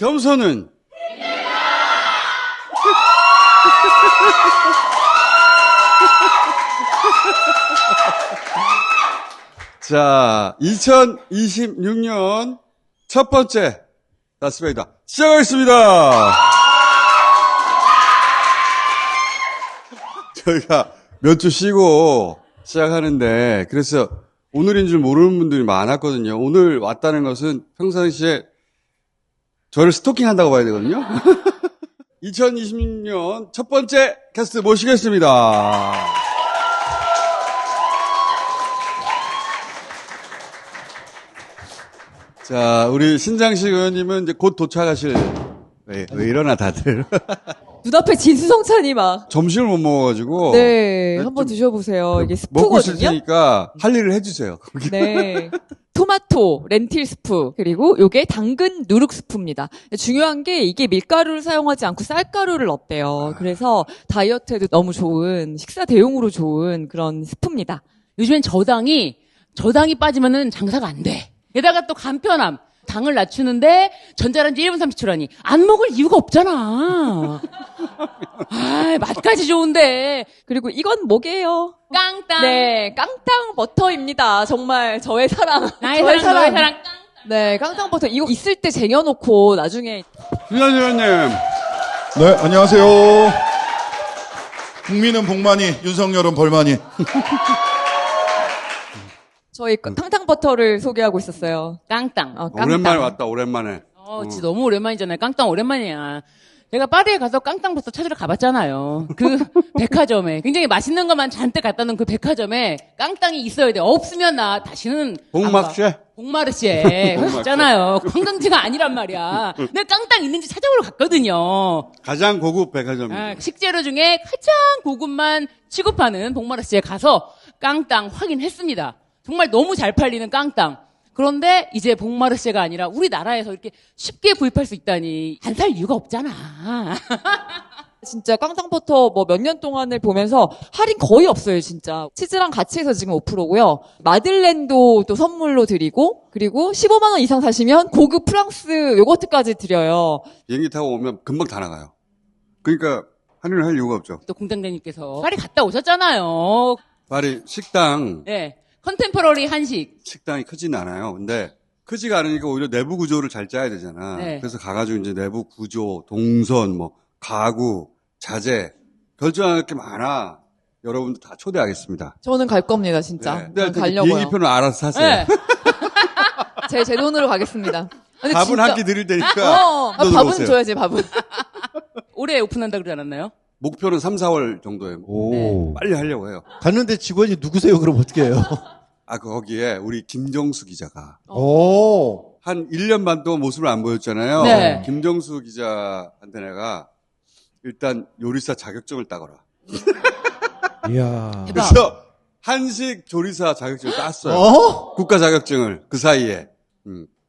겸손은 자, 2026년 첫 번째 다스베이다 시작하겠습니다. 저희가 몇 주 쉬고 시작하는데 그래서 오늘인 줄 모르는 분들이 많았거든요. 오늘 왔다는 것은 평상시에 저를 스토킹한다고 봐야 되거든요. 2026년 첫 번째 게스트 모시겠습니다. 자, 우리 신장식 의원님은 이제 곧 도착하실. 왜 이러나 다들. 눈앞에 진수성찬이 막. 점심을 못 먹어가지고. 네, 한번 드셔보세요. 이게 스프거든요. 먹고 있을 테니까 할 일을 해주세요. 네. 토마토, 렌틸 스프, 그리고 요게 당근 누룩 스프입니다. 중요한 게 이게 밀가루를 사용하지 않고 쌀가루를 넣었대요. 그래서 다이어트에도 너무 좋은, 식사 대용으로 좋은 그런 스프입니다. 요즘엔 저당이 빠지면은 장사가 안 돼. 게다가 또 간편함. 당을 낮추는데 전자레인지 1분 30초라니 안 먹을 이유가 없잖아. 아, 맛까지 좋은데. 그리고 이건 뭐게요? 깡땅. 네, 깡땅 버터입니다. 정말 저의 사랑. 나의 사랑, 너의 사랑. 깡. 네, 깡땅 버터. 이거 있을 때 쟁여놓고 나중에. 신장식 의원님. 네, 안녕하세요. 국민은 복만이, 윤석열은 벌만이. 저희 탕탕 버터를 소개하고 있었어요. 깡땅. 깡땅. 오랜만에 왔다, 오랜만에. 진짜 너무 오랜만이잖아요. 깡땅 오랜만이야. 제가 파리에 가서 깡땅 버터 찾으러 가봤잖아요. 그 백화점에. 굉장히 맛있는 것만 잔뜩 갖다 놓은 그 백화점에 깡땅이 있어야 돼. 없으면 나 다시는. 복막쉐? 복마르쉐. 있잖아요. 관광지가 아니란 말이야. 내가 깡땅 있는지 찾아보러 갔거든요. 가장 고급 백화점입니다. 식재료 중에 가장 고급만 취급하는 복마르쉐에 가서 깡땅 확인했습니다. 정말 너무 잘 팔리는 깡땅. 그런데 이제 복마르쉐가 아니라 우리나라에서 이렇게 쉽게 구입할 수 있다니 안 살 이유가 없잖아. 진짜 깡땅버터 뭐 몇 년 동안을 보면서 할인 거의 없어요, 진짜. 치즈랑 같이 해서 지금 5%고요. 마들렌도 또 선물로 드리고, 그리고 15만 원 이상 사시면 고급 프랑스 요거트까지 드려요. 비행기 타고 오면 금방 다 나가요. 그러니까 할인을 할 이유가 없죠. 또 공장장님께서 파리 갔다 오셨잖아요. 파리 식당, 네. 컨템퍼러리 한식. 식당이 크진 않아요. 근데 크지가 않으니까 오히려 내부 구조를 잘 짜야 되잖아. 네. 그래서 가가지고 이제 내부 구조, 동선, 뭐 가구, 자재 결정할 게 많아. 여러분들 다 초대하겠습니다. 저는 갈 겁니다, 진짜. 네. 근데 저는 가려고요. 비행기표는 알아서 사세요. 네. 제 돈으로 가겠습니다. 근데 밥은 진짜- 한 끼 드릴 테니까. 또 밥은 들어오세요. 줘야지, 밥은. 올해 오픈한다 그러지 않았나요? 목표는 3, 4월 정도에 오. 빨리 하려고 해요. 갔는데 직원이 누구세요? 그럼 어떻게 해요? 아, 거기에 우리 김정수 기자가 오. 한 1년 반 동안 모습을 안 보였잖아요. 네. 김정수 기자한테 내가 일단 요리사 자격증을 따거라. 이야. 대박. 그래서 한식 조리사 자격증을 땄어요. 어? 국가 자격증을 그 사이에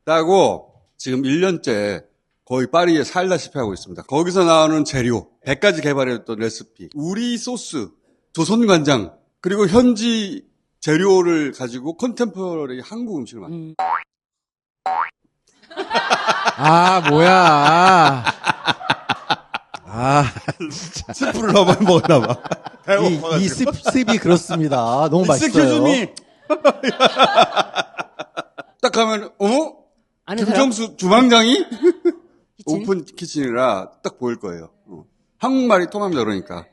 따고 지금 1년째 거의 파리에 살다시피 하고 있습니다. 거기서 나오는 재료, 100가지 개발했던 레시피, 우리 소스, 조선간장, 그리고 현지 재료를 가지고 컨템포러리 한국 음식을 만들어요. 아, 뭐야. 아, 진짜. 스프를 너무 많이 먹었나봐. 이 습이 그렇습니다. 너무 맛있어요. Excuse me. 딱 가면, 아는 김정수 주방장이 오픈 키친이라 딱 보일 거예요. 한국말이 통합니다, 그러니까.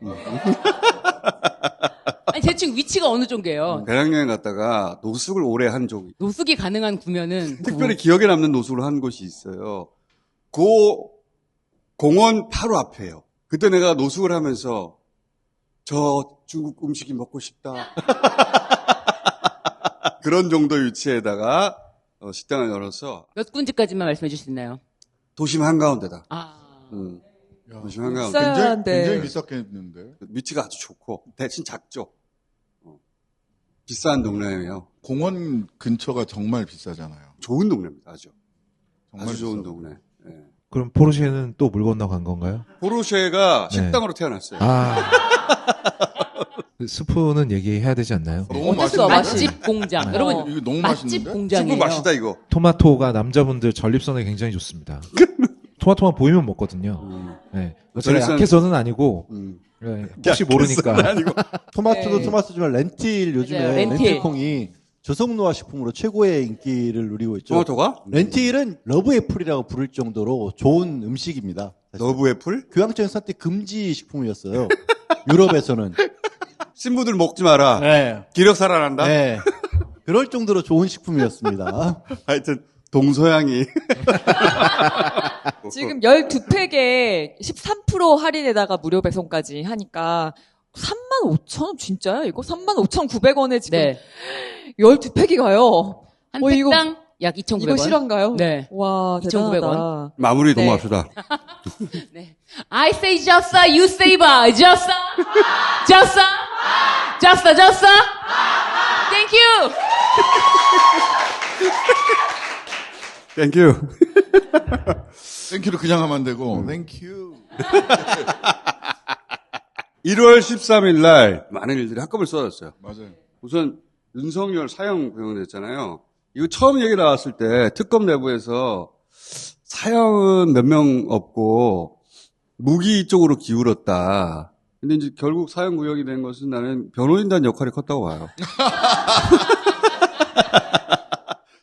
아니, 대충 위치가 어느 쪽이에요? 배낭여행 갔다가 노숙을 오래 한 적이 노숙이 가능한 구면은 특별히 기억에 남는 노숙을 한 곳이 있어요. 그 공원 바로 앞에요. 그때 내가 노숙을 하면서 저 중국 음식이 먹고 싶다. 그런 정도의 위치에다가 식당을 열어서 몇 군지까지만 말씀해 주실 수 있나요? 도심 한가운데다. 도심 한가운데. 비싸야 굉장히, 한데. 굉장히 비쌌겠는데. 위치가 아주 좋고 대신 작죠. 비싼 동네예요. 공원 근처가 정말 비싸잖아요. 좋은 동네입니다. 아주. 정말 아주 좋은 비싸. 동네. 예. 그럼 포르쉐는 또 물 건너 간 건가요? 포르쉐가 네. 식당으로 태어났어요. 아. 그 스프는 얘기해야 되지 않나요? 너무 어땠어? 맛있는데? 맛집 공장. 여러분, 이거 너무 맛집 맛있는데? 공장이에요. 친구 맛이다 이거. 토마토가 남자분들 전립선에 굉장히 좋습니다. 토마토만 보이면 먹거든요. 네. 제가 저는- 약해서는 아니고 음. 네, 혹시 모르니까. 토마토도 네. 토마토지만 렌틸 요즘에 맞아요, 렌틸. 렌틸콩이 저속노화 식품으로 최고의 인기를 누리고 있죠. 토마토가? 렌틸은 러브 애플이라고 부를 정도로 좋은 음식입니다. 사실. 너브 애플? 교양적인 선택 금지 식품이었어요. 유럽에서는. 신부들 먹지 마라. 네. 기력 살아난다? 네. 그럴 정도로 좋은 식품이었습니다. 하여튼, 동서양이. 지금 12팩에 13% 할인에다가 무료 배송까지 하니까 35,000원 진짜요? 이거 35,900원에 지금 네. 12팩이 가요. 한 이거- 팩당 약 2,900원. 이거 실화인가요? 네. 와, 2,900 원. 대단하다. 마무리 네. 넘어갑시다. 네. I say just you say bye. Just Thank you. 땡큐. 땡큐를 그냥 하면 안 되고 땡큐. 1월 13일 날 많은 일들이 한꺼번에 쏟아졌어요. 맞아요. 우선 윤석열 사형 구형됐잖아요. 이거 처음 얘기 나왔을 때 특검 내부에서 사형은 몇 명 없고 무기 쪽으로 기울었다. 근데 이제 결국 사형 구형이 된 것은 나는 변호인단 역할이 컸다고 봐요.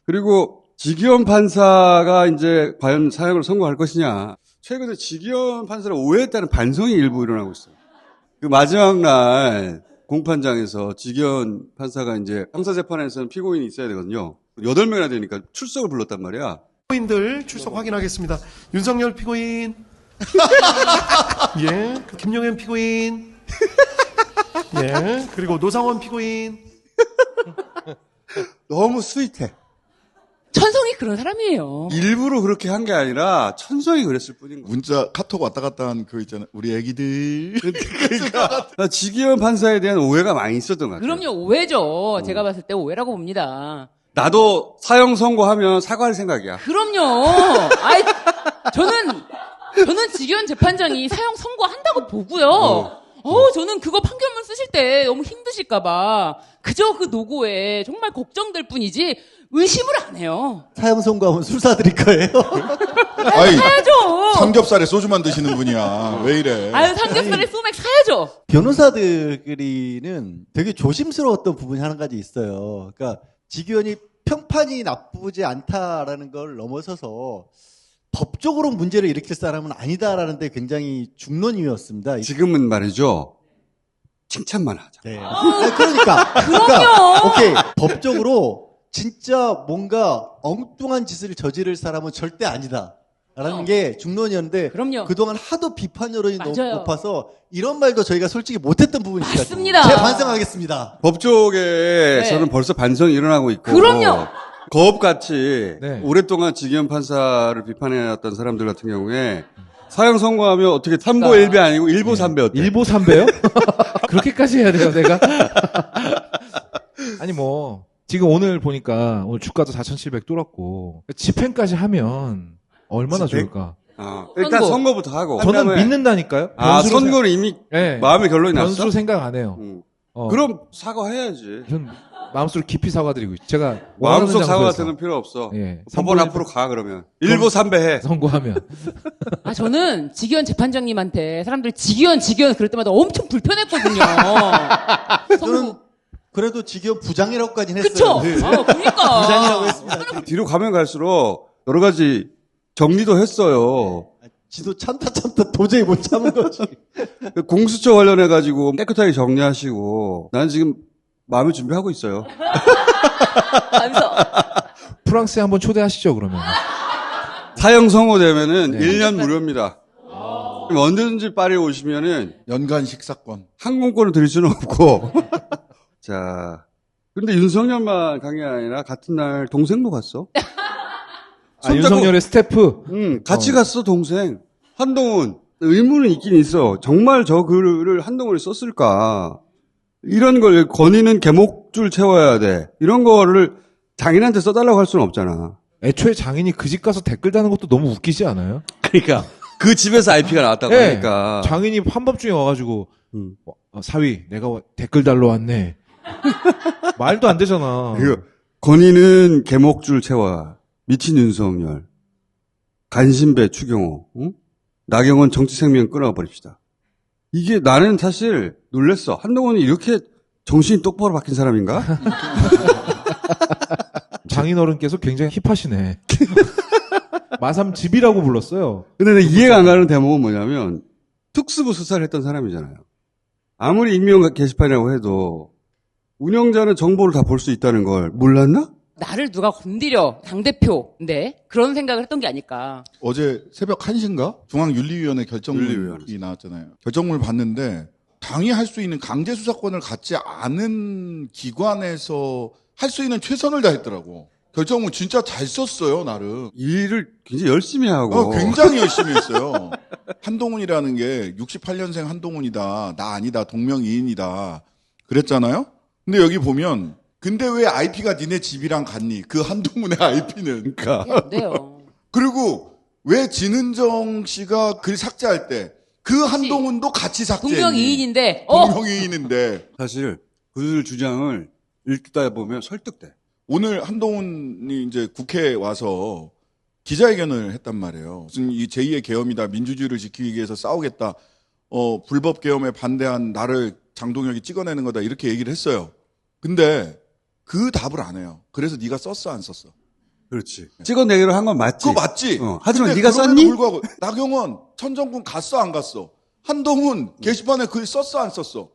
그리고 지기현 판사가 이제 과연 사형을 선고할 것이냐. 최근에 지기현 판사를 오해했다는 반성이 일부 일어나고 있어요. 그 마지막 날 공판장에서 지기현 판사가 이제 형사재판에서는 피고인이 있어야 되거든요. 8명이나 되니까 출석을 불렀단 말이야. 피고인들 출석 확인하겠습니다. 윤석열 피고인. 예. 김용현 피고인. 예. 그리고 노상원 피고인. 너무 스윗해. 천성이 그런 사람이에요. 일부러 그렇게 한 게 아니라 천성이 그랬을 뿐인 거야. 문자 카톡 왔다 갔다 한 그 있잖아요. 우리 애기들. 나 지기현 판사에 대한 오해가 많이 있었던 것 같아요. 그럼요, 오해죠. 제가 봤을 때 오해라고 봅니다. 나도 사형 선고하면 사과할 생각이야. 그럼요. 아이, 저는 지기현 재판장이 사형 선고한다고 보고요. 저는 그거 판결문 쓰실 때 너무 힘드실까봐 그저 그 노고에 정말 걱정될 뿐이지 의심을 안 해요. 사형 선고하면 술 사드릴 거예요. 아이, 사야죠. 삼겹살에 소주만 드시는 분이야. 왜 이래? 아유, 삼겹살에 소맥 사야죠. 변호사들끼리는 되게 조심스러웠던 부분이 한 가지 있어요. 그러니까 지기현이 평판이 나쁘지 않다라는 걸 넘어서서 법적으로 문제를 일으킬 사람은 아니다라는 데 굉장히 중론이었습니다. 지금은 말이죠. 칭찬만 하자. 네. 그러니까 오케이 법적으로 진짜 뭔가 엉뚱한 짓을 저지를 사람은 절대 아니다. 라는 게 중론이었는데 그럼요. 그동안 하도 비판 여론이 너무 맞아요. 높아서 이런 말도 저희가 솔직히 못했던 부분이 있어요. 맞습니다. 제가 반성하겠습니다. 법 쪽에서는 벌써 반성이 일어나고 있고. 그럼요. 거업같이 네. 오랫동안 지기현 판사를 비판해왔던 사람들 같은 경우에 사형 선고하면 어떻게 3보 그러니까. 1배 아니고 1보 3배 어때? 1보 3배요? 그렇게까지 해야 돼요, 내가? 아니, 뭐, 지금 오늘 보니까 오늘 주가도 4,700 뚫었고, 집행까지 하면 얼마나 집행? 좋을까? 일단 선고. 선거부터 하고. 저는 그다음에 믿는다니까요? 아, 변수로 선거는 이미 네. 마음의 결론이 났어? 변수로 생각 안 해요. 그럼 사과해야지. 전 마음속으로 깊이 사과드리고 있어요. 제가 마음속 원하는 사과 장소에서 같은 건 필요 없어. 예. 법원 3보 앞으로 가 그러면. 1보 3배 해. 선고하면. 아, 저는 지기현 재판장님한테 사람들 지기현 그럴 때마다 엄청 불편했거든요. 저는 그래도 지기현 부장이라고까지는 그쵸? 했어요. 네. 그러니까. 부장이라고 했습니다. 뒤로 가면 갈수록 여러 가지 정리도 했어요. 지도 참다 도저히 못 참은 거지. 공수처 관련해가지고 깨끗하게 정리하시고 난 지금 마음의 준비하고 있어요. 반성. 프랑스에 한번 초대하시죠, 그러면. 사형 선고되면은 네. 1년 무료입니다. 그럼 언제든지 파리에 오시면은 연간 식사권. 항공권을 드릴 수는 없고. 자, 근데 윤석열만 간 게 아니라 같은 날 동생도 갔어. 아, 윤석열의 스태프. 같이 갔어 동생. 한동훈. 의문은 있긴 있어. 정말 저 글을 한동훈이 썼을까? 이런 걸 건의는 개목줄 채워야 돼. 이런 거를 장인한테 써달라고 할 수는 없잖아. 애초에 장인이 그 집 가서 댓글 다는 것도 너무 웃기지 않아요? 그러니까 그 집에서 IP가 나왔다고 네. 하니까. 장인이 한밤중에 와가지고 음. 사위 내가 댓글 달러 왔네. 말도 안 되잖아. 그 건의는 개목줄 채워야. 미친 윤석열. 간신배, 추경호, 응? 나경원 정치 생명 끊어버립시다. 이게 나는 사실 놀랬어. 한동훈이 이렇게 정신이 똑바로 박힌 사람인가? 장인어른께서 굉장히 힙하시네. 마삼 집이라고 불렀어요. 근데 내가 이해가 안 가는 대목은 뭐냐면 특수부 수사를 했던 사람이잖아요. 아무리 익명 게시판이라고 해도 운영자는 정보를 다 볼 수 있다는 걸 몰랐나? 나를 누가 건드려 당대표인데 그런 생각을 했던 게 아닐까. 어제 새벽 1시인가? 중앙윤리위원회 결정문이 윤리위원회. 나왔잖아요. 결정문을 봤는데 당이 할 수 있는 강제 수사권을 갖지 않은 기관에서 할 수 있는 최선을 다했더라고. 결정문 진짜 잘 썼어요, 나름. 일을 굉장히 열심히 하고. 굉장히 열심히 했어요. 한동훈이라는 게 68년생 한동훈이다. 나 아니다. 동명이인이다. 그랬잖아요. 근데 여기 보면 근데 왜 IP가 니네 집이랑 같니? 그 한동훈의 IP는. 그러니까. 그게 안 돼요. 그리고 왜 진은정 씨가 글 삭제할 때 그 한동훈도 같이 삭제했니? 동명이인인데 동명이인인데 사실 그들 주장을 읽다 보면 설득돼. 오늘 한동훈이 이제 국회에 와서 기자회견을 했단 말이에요. 무슨 이 제2의 계엄이다. 민주주의를 지키기 위해서 싸우겠다. 불법 계엄에 반대한 나를 장동혁이 찍어내는 거다. 이렇게 얘기를 했어요. 근데 그 답을 안 해요. 그래서 네가 썼어 안 썼어? 그렇지. 찍어내기로 한 건 맞지. 그거 맞지? 하지만 근데 네가 그럼에도 썼니? 불구하고 나경원, 천정군 갔어 안 갔어? 한동훈 게시판에 글 썼어 안 썼어?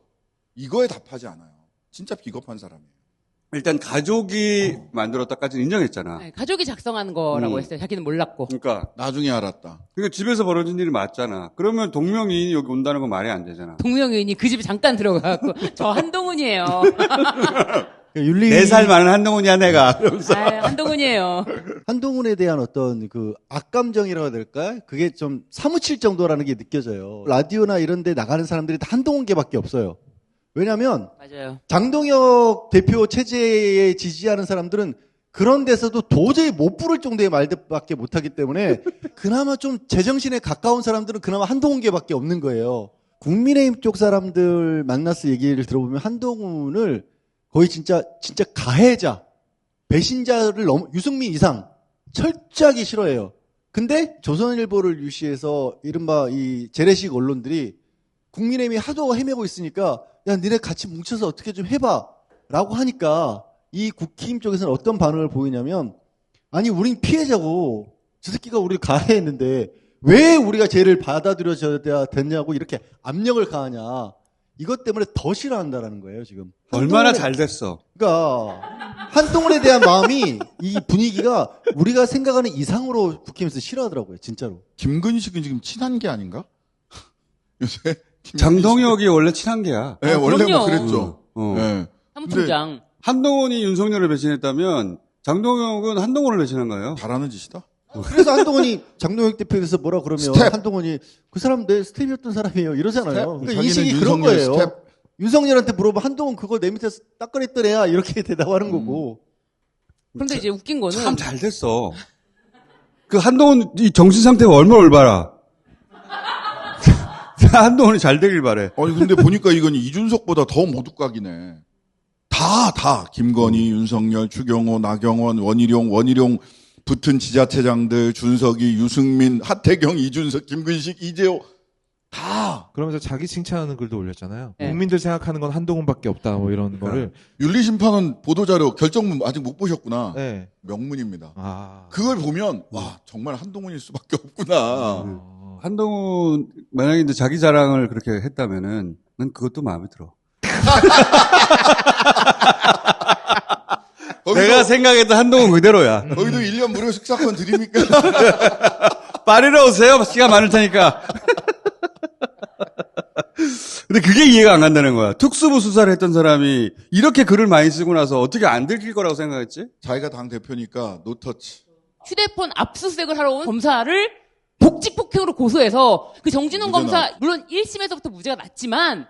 이거에 답하지 않아요. 진짜 비겁한 사람이에요. 일단 가족이 만들었다까지는 인정했잖아. 네, 가족이 작성한 거라고 했어요. 자기는 몰랐고. 그러니까 나중에 알았다. 그러니까 집에서 벌어진 일이 맞잖아. 그러면 동명이인이 여기 온다는 건 말이 안 되잖아. 동명이인이 그 집에 잠깐 들어가고 저 한동훈이에요. 윤리 4살 많은 한동훈이야 내가. 그러면서. 아, 한동훈이에요. 한동훈에 대한 어떤 그 악감정이라고 해야 될까요? 그게 좀 사무칠 정도라는 게 느껴져요. 라디오나 이런 데 나가는 사람들이 다 한동훈계밖에 없어요. 왜냐면 맞아요. 장동혁 대표 체제에 지지하는 사람들은 그런 데서도 도저히 못 부를 정도의 말들밖에 못하기 때문에 그나마 좀 제정신에 가까운 사람들은 그나마 한동훈계밖에 없는 거예요. 국민의힘 쪽 사람들 만나서 얘기를 들어보면 한동훈을 거의 진짜 가해자, 배신자를 유승민 이상 철저하게 싫어해요. 근데 조선일보를 유시해서 이른바 이 재래식 언론들이 국민의힘이 하도 헤매고 있으니까 야 니네 같이 뭉쳐서 어떻게 좀 해봐 라고 하니까 이 국힘 쪽에서는 어떤 반응을 보이냐면 아니 우린 피해자고 저 새끼가 우리를 가해했는데 왜 우리가 죄를 받아들여져야 됐냐고 이렇게 압력을 가하냐. 이것 때문에 더 싫어한다라는 거예요, 지금. 얼마나 잘 됐어. 그러니까 한동훈에 대한 마음이 이 분위기가 우리가 생각하는 이상으로 국힘에서 싫어하더라고요, 진짜로. 김근식은 지금 친한 게 아닌가? 요새 장동혁이 원래 친한 게야. 네, 원래 뭐 그럼요. 그랬죠. 어. 네. 사무총장. 한동훈이 윤석열을 배신했다면 장동혁은 한동훈을 배신한 거예요. 잘하는 짓이다. 그래서 한동훈이 장동혁 대표에서 뭐라 그러면 스텝. 한동훈이 그 사람 내 스텝이었던 사람이에요 이러잖아요. 그러니까 자기는 인식이 그런 윤석열 거예요. 스텝. 윤석열한테 물어보면 한동훈 그거 내 밑에서 딱거렸던 애야 이렇게 대답하는 거고. 그런데 이제 웃긴 거는 참 잘 됐어. 그 한동훈 이 정신 상태가 얼마나 올바라. 한동훈이 잘 되길 바래. 아니 근데 보니까 이건 이준석보다 더 모두각이네. 다 김건희, 윤석열, 추경호, 나경원, 원희룡 붙은 지자체장들, 준석이, 유승민, 하태경, 이준석, 김근식, 이재호 다 그러면서 자기 칭찬하는 글도 올렸잖아요. 네. 국민들 생각하는 건 한동훈밖에 없다 뭐 이런 거를. 윤리심판은 보도자료 결정문 아직 못 보셨구나. 네. 명문입니다. 아. 그걸 보면 와 정말 한동훈일 수밖에 없구나. 한동훈 만약에 이제 자기 자랑을 그렇게 했다면은 난 그것도 마음에 들어. 내가 생각했던 한동훈 그대로야. 거기도 1년 무료 식사권 드립니까? 빠르러 오세요. 시간 많을 테니까. 근데 그게 이해가 안 간다는 거야. 특수부 수사를 했던 사람이 이렇게 글을 많이 쓰고 나서 어떻게 안 들킬 거라고 생각했지? 자기가 당 대표니까 노터치. 휴대폰 압수수색을 하러 온 검사를 복직 폭행으로 고소해서 그 정진훈 무죄 검사 나왔죠. 물론 1심에서부터 무죄가 났지만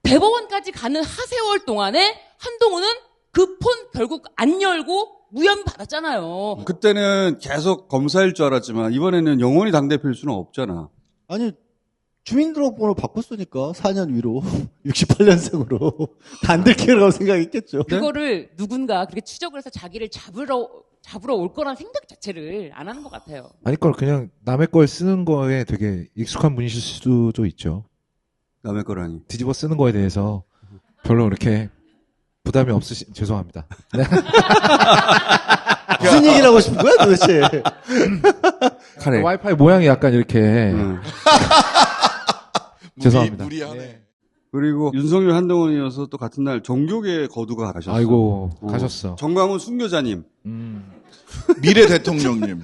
대법원까지 가는 하세월 동안에 한동훈은 그 폰 결국 안 열고 무혐의 받았잖아요. 그때는 계속 검사일 줄 알았지만 이번에는 영원히 당대표일 수는 없잖아. 아니 주민등록번호 바꿨으니까 4년 위로 68년생으로 안 들키라고 생각했겠죠. 그거를 누군가 그렇게 추적을 해서 자기를 잡으러 잡으러 올 거란 생각 자체를 안 하는 것 같아요. 아니 걸 그냥 남의 걸 쓰는 거에 되게 익숙한 분이실 수도 있죠. 남의 거라니. 뒤집어 쓰는 거에 대해서 별로 그렇게 부담이 죄송합니다. 네. 무슨 얘기를 하고 싶은 거야 도대체? 카레. 와이파이 모양이 약간 이렇게 응. 죄송합니다. 무리하네. 네. 그리고 윤석열 한동훈이어서 또 같은 날 종교계 거두가 가셨어. 아이고 가셨어. 정광훈 순교자님. 미래 대통령님.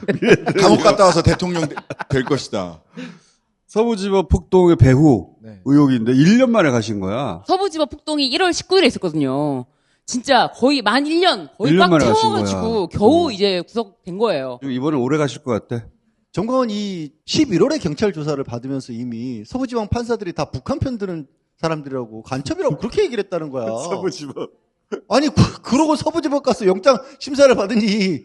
감옥 갔다 와서 대통령 될 것이다. 서부지법 폭동의 배후 네. 의혹인데 1년 만에 가신 거야. 서부지법 폭동이 1월 19일에 있었거든요. 진짜 거의 만 1년 거의 1년 꽉 만에 가신 채워가지고 거야. 겨우 이제 구속된 거예요. 이번엔 오래 가실 것 같아. 정광훈 이 11월에 경찰 조사를 받으면서 이미 서부지방 판사들이 다 북한 편 드는 사람들이라고 간첩이라고 그렇게 얘기를 했다는 거야. 서부지법. 아니 그러고 서부지법 가서 영장 심사를 받으니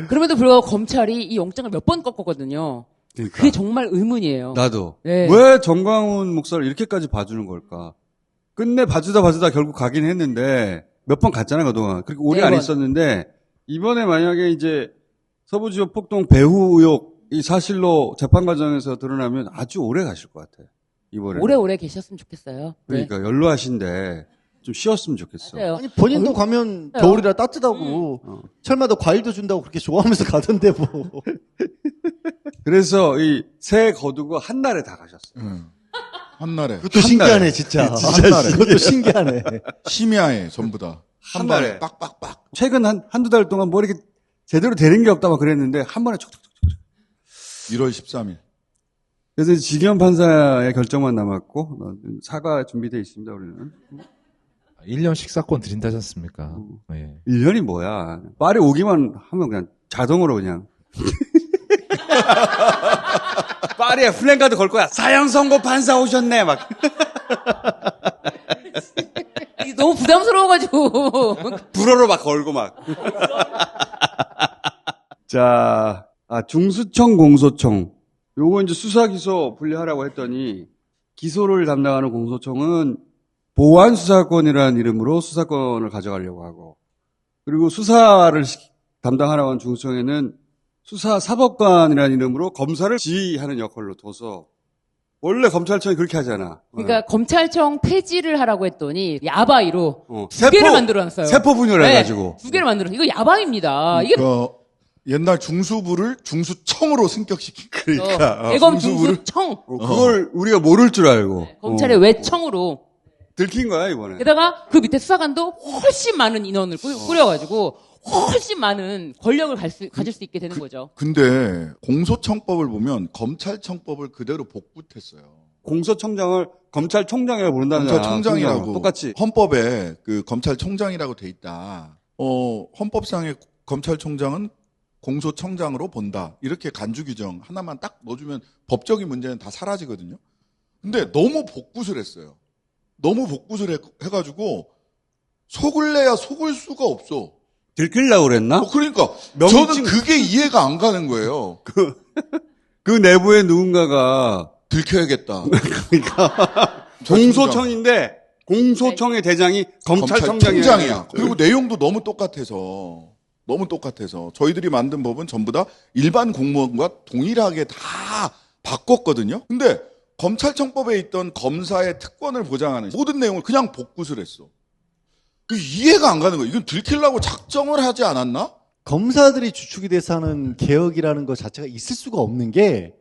그럼에도 불구하고 검찰이 이 영장을 몇 번 꺾었거든요. 그러니까. 그게 정말 의문이에요. 나도. 네. 왜 정광훈 목사를 이렇게까지 봐주는 걸까? 끝내 봐주다 결국 가긴 했는데 몇 번 갔잖아 그동안. 그리고 오래 네 안 번. 있었는데 이번에 만약에 이제 서부지법 폭동 배후 의혹이 사실로 재판 과정에서 드러나면 아주 오래 가실 것 같아. 이번에. 오래오래 계셨으면 좋겠어요. 네. 그러니까 연로하신데 좀 쉬었으면 좋겠어. 맞아요. 아니 본인도 가면 겨울이라 따뜻하고 철마다 과일도 준다고 그렇게 좋아하면서 가던데 뭐. 그래서 이 새 거두고 한 날에 다 가셨어. 한날에. 그것도 신기하네 진짜. 한날에. 이것도 신기하네. 심야에 전부 다. 한 달에. 빡빡빡. 최근 한두 달 동안 뭐 이렇게 제대로 되는 게 없다 막 그랬는데 한 번에 촉촉촉. 1월 13일. 그래서 이제 지기현 판사의 결정만 남았고 사과 준비되어 있습니다. 우리는 1년 식사권 드린다지 않습니까? 예. 1년이 뭐야. 파리 오기만 하면 그냥 자동으로 그냥 파리에 플랜카드 걸 거야. 사형 선고 판사 오셨네 막. 이게 너무 부담스러워가지고. 불어로 막 걸고 막. 자, 중수청 공소청. 요거 이제 수사 기소 분리하라고 했더니 기소를 담당하는 공소청은 보안 수사권이라는 이름으로 수사권을 가져가려고 하고, 그리고 수사를 담당하라고 하는 중수청에는 수사사법관이라는 이름으로 검사를 지휘하는 역할로 둬서, 원래 검찰청이 그렇게 하잖아. 그러니까 검찰청 폐지를 하라고 했더니 야바이로 두 세포, 개를 만들어놨어요. 세포 분열해가지고. 네, 두 개를 만들어. 이거 야바입니다. 이게 옛날 중수부를 중수청으로 승격시킨. 그러니까. 대검 중수청. 그걸 우리가 모를 줄 알고. 검찰의 외청으로. 들킨 거야, 이번에. 게다가 그 밑에 수사관도 훨씬 많은 인원을 꾸려가지고 훨씬 많은 권력을 가질 수 있게 되는 거죠. 근데 공소청법을 보면 검찰청법을 그대로 복붙했어요. 공소청장을 검찰총장이라고 부른다는 검찰총장이라고. 똑같이. 헌법에 그 검찰총장이라고 돼 있다. 헌법상의 검찰총장은 공소청장으로 본다. 이렇게 간주 규정 하나만 딱 넣어주면 법적인 문제는 다 사라지거든요. 근데 너무 복붙을 했어요. 너무 복붙을 해가지고 속을 내야 속을 수가 없어. 들키려고 그랬나? 그러니까 명칭- 저는 그게 이해가 안 가는 거예요. 그 내부에 누군가가 들켜야겠다. 공소청인데 공소청의 대장이 검찰청장이야. 검찰총장이야. 그리고 내용도 너무 똑같아서 저희들이 만든 법은 전부 다 일반 공무원과 동일하게 다 바꿨거든요. 근데 검찰청법에 있던 검사의 특권을 보장하는 모든 내용을 그냥 복붙을 했어. 이해가 안 가는 거야. 이건 들키려고 작정을 하지 않았나? 검사들이 주축이 돼서 하는 개혁이라는 것 자체가 있을 수가 없는 게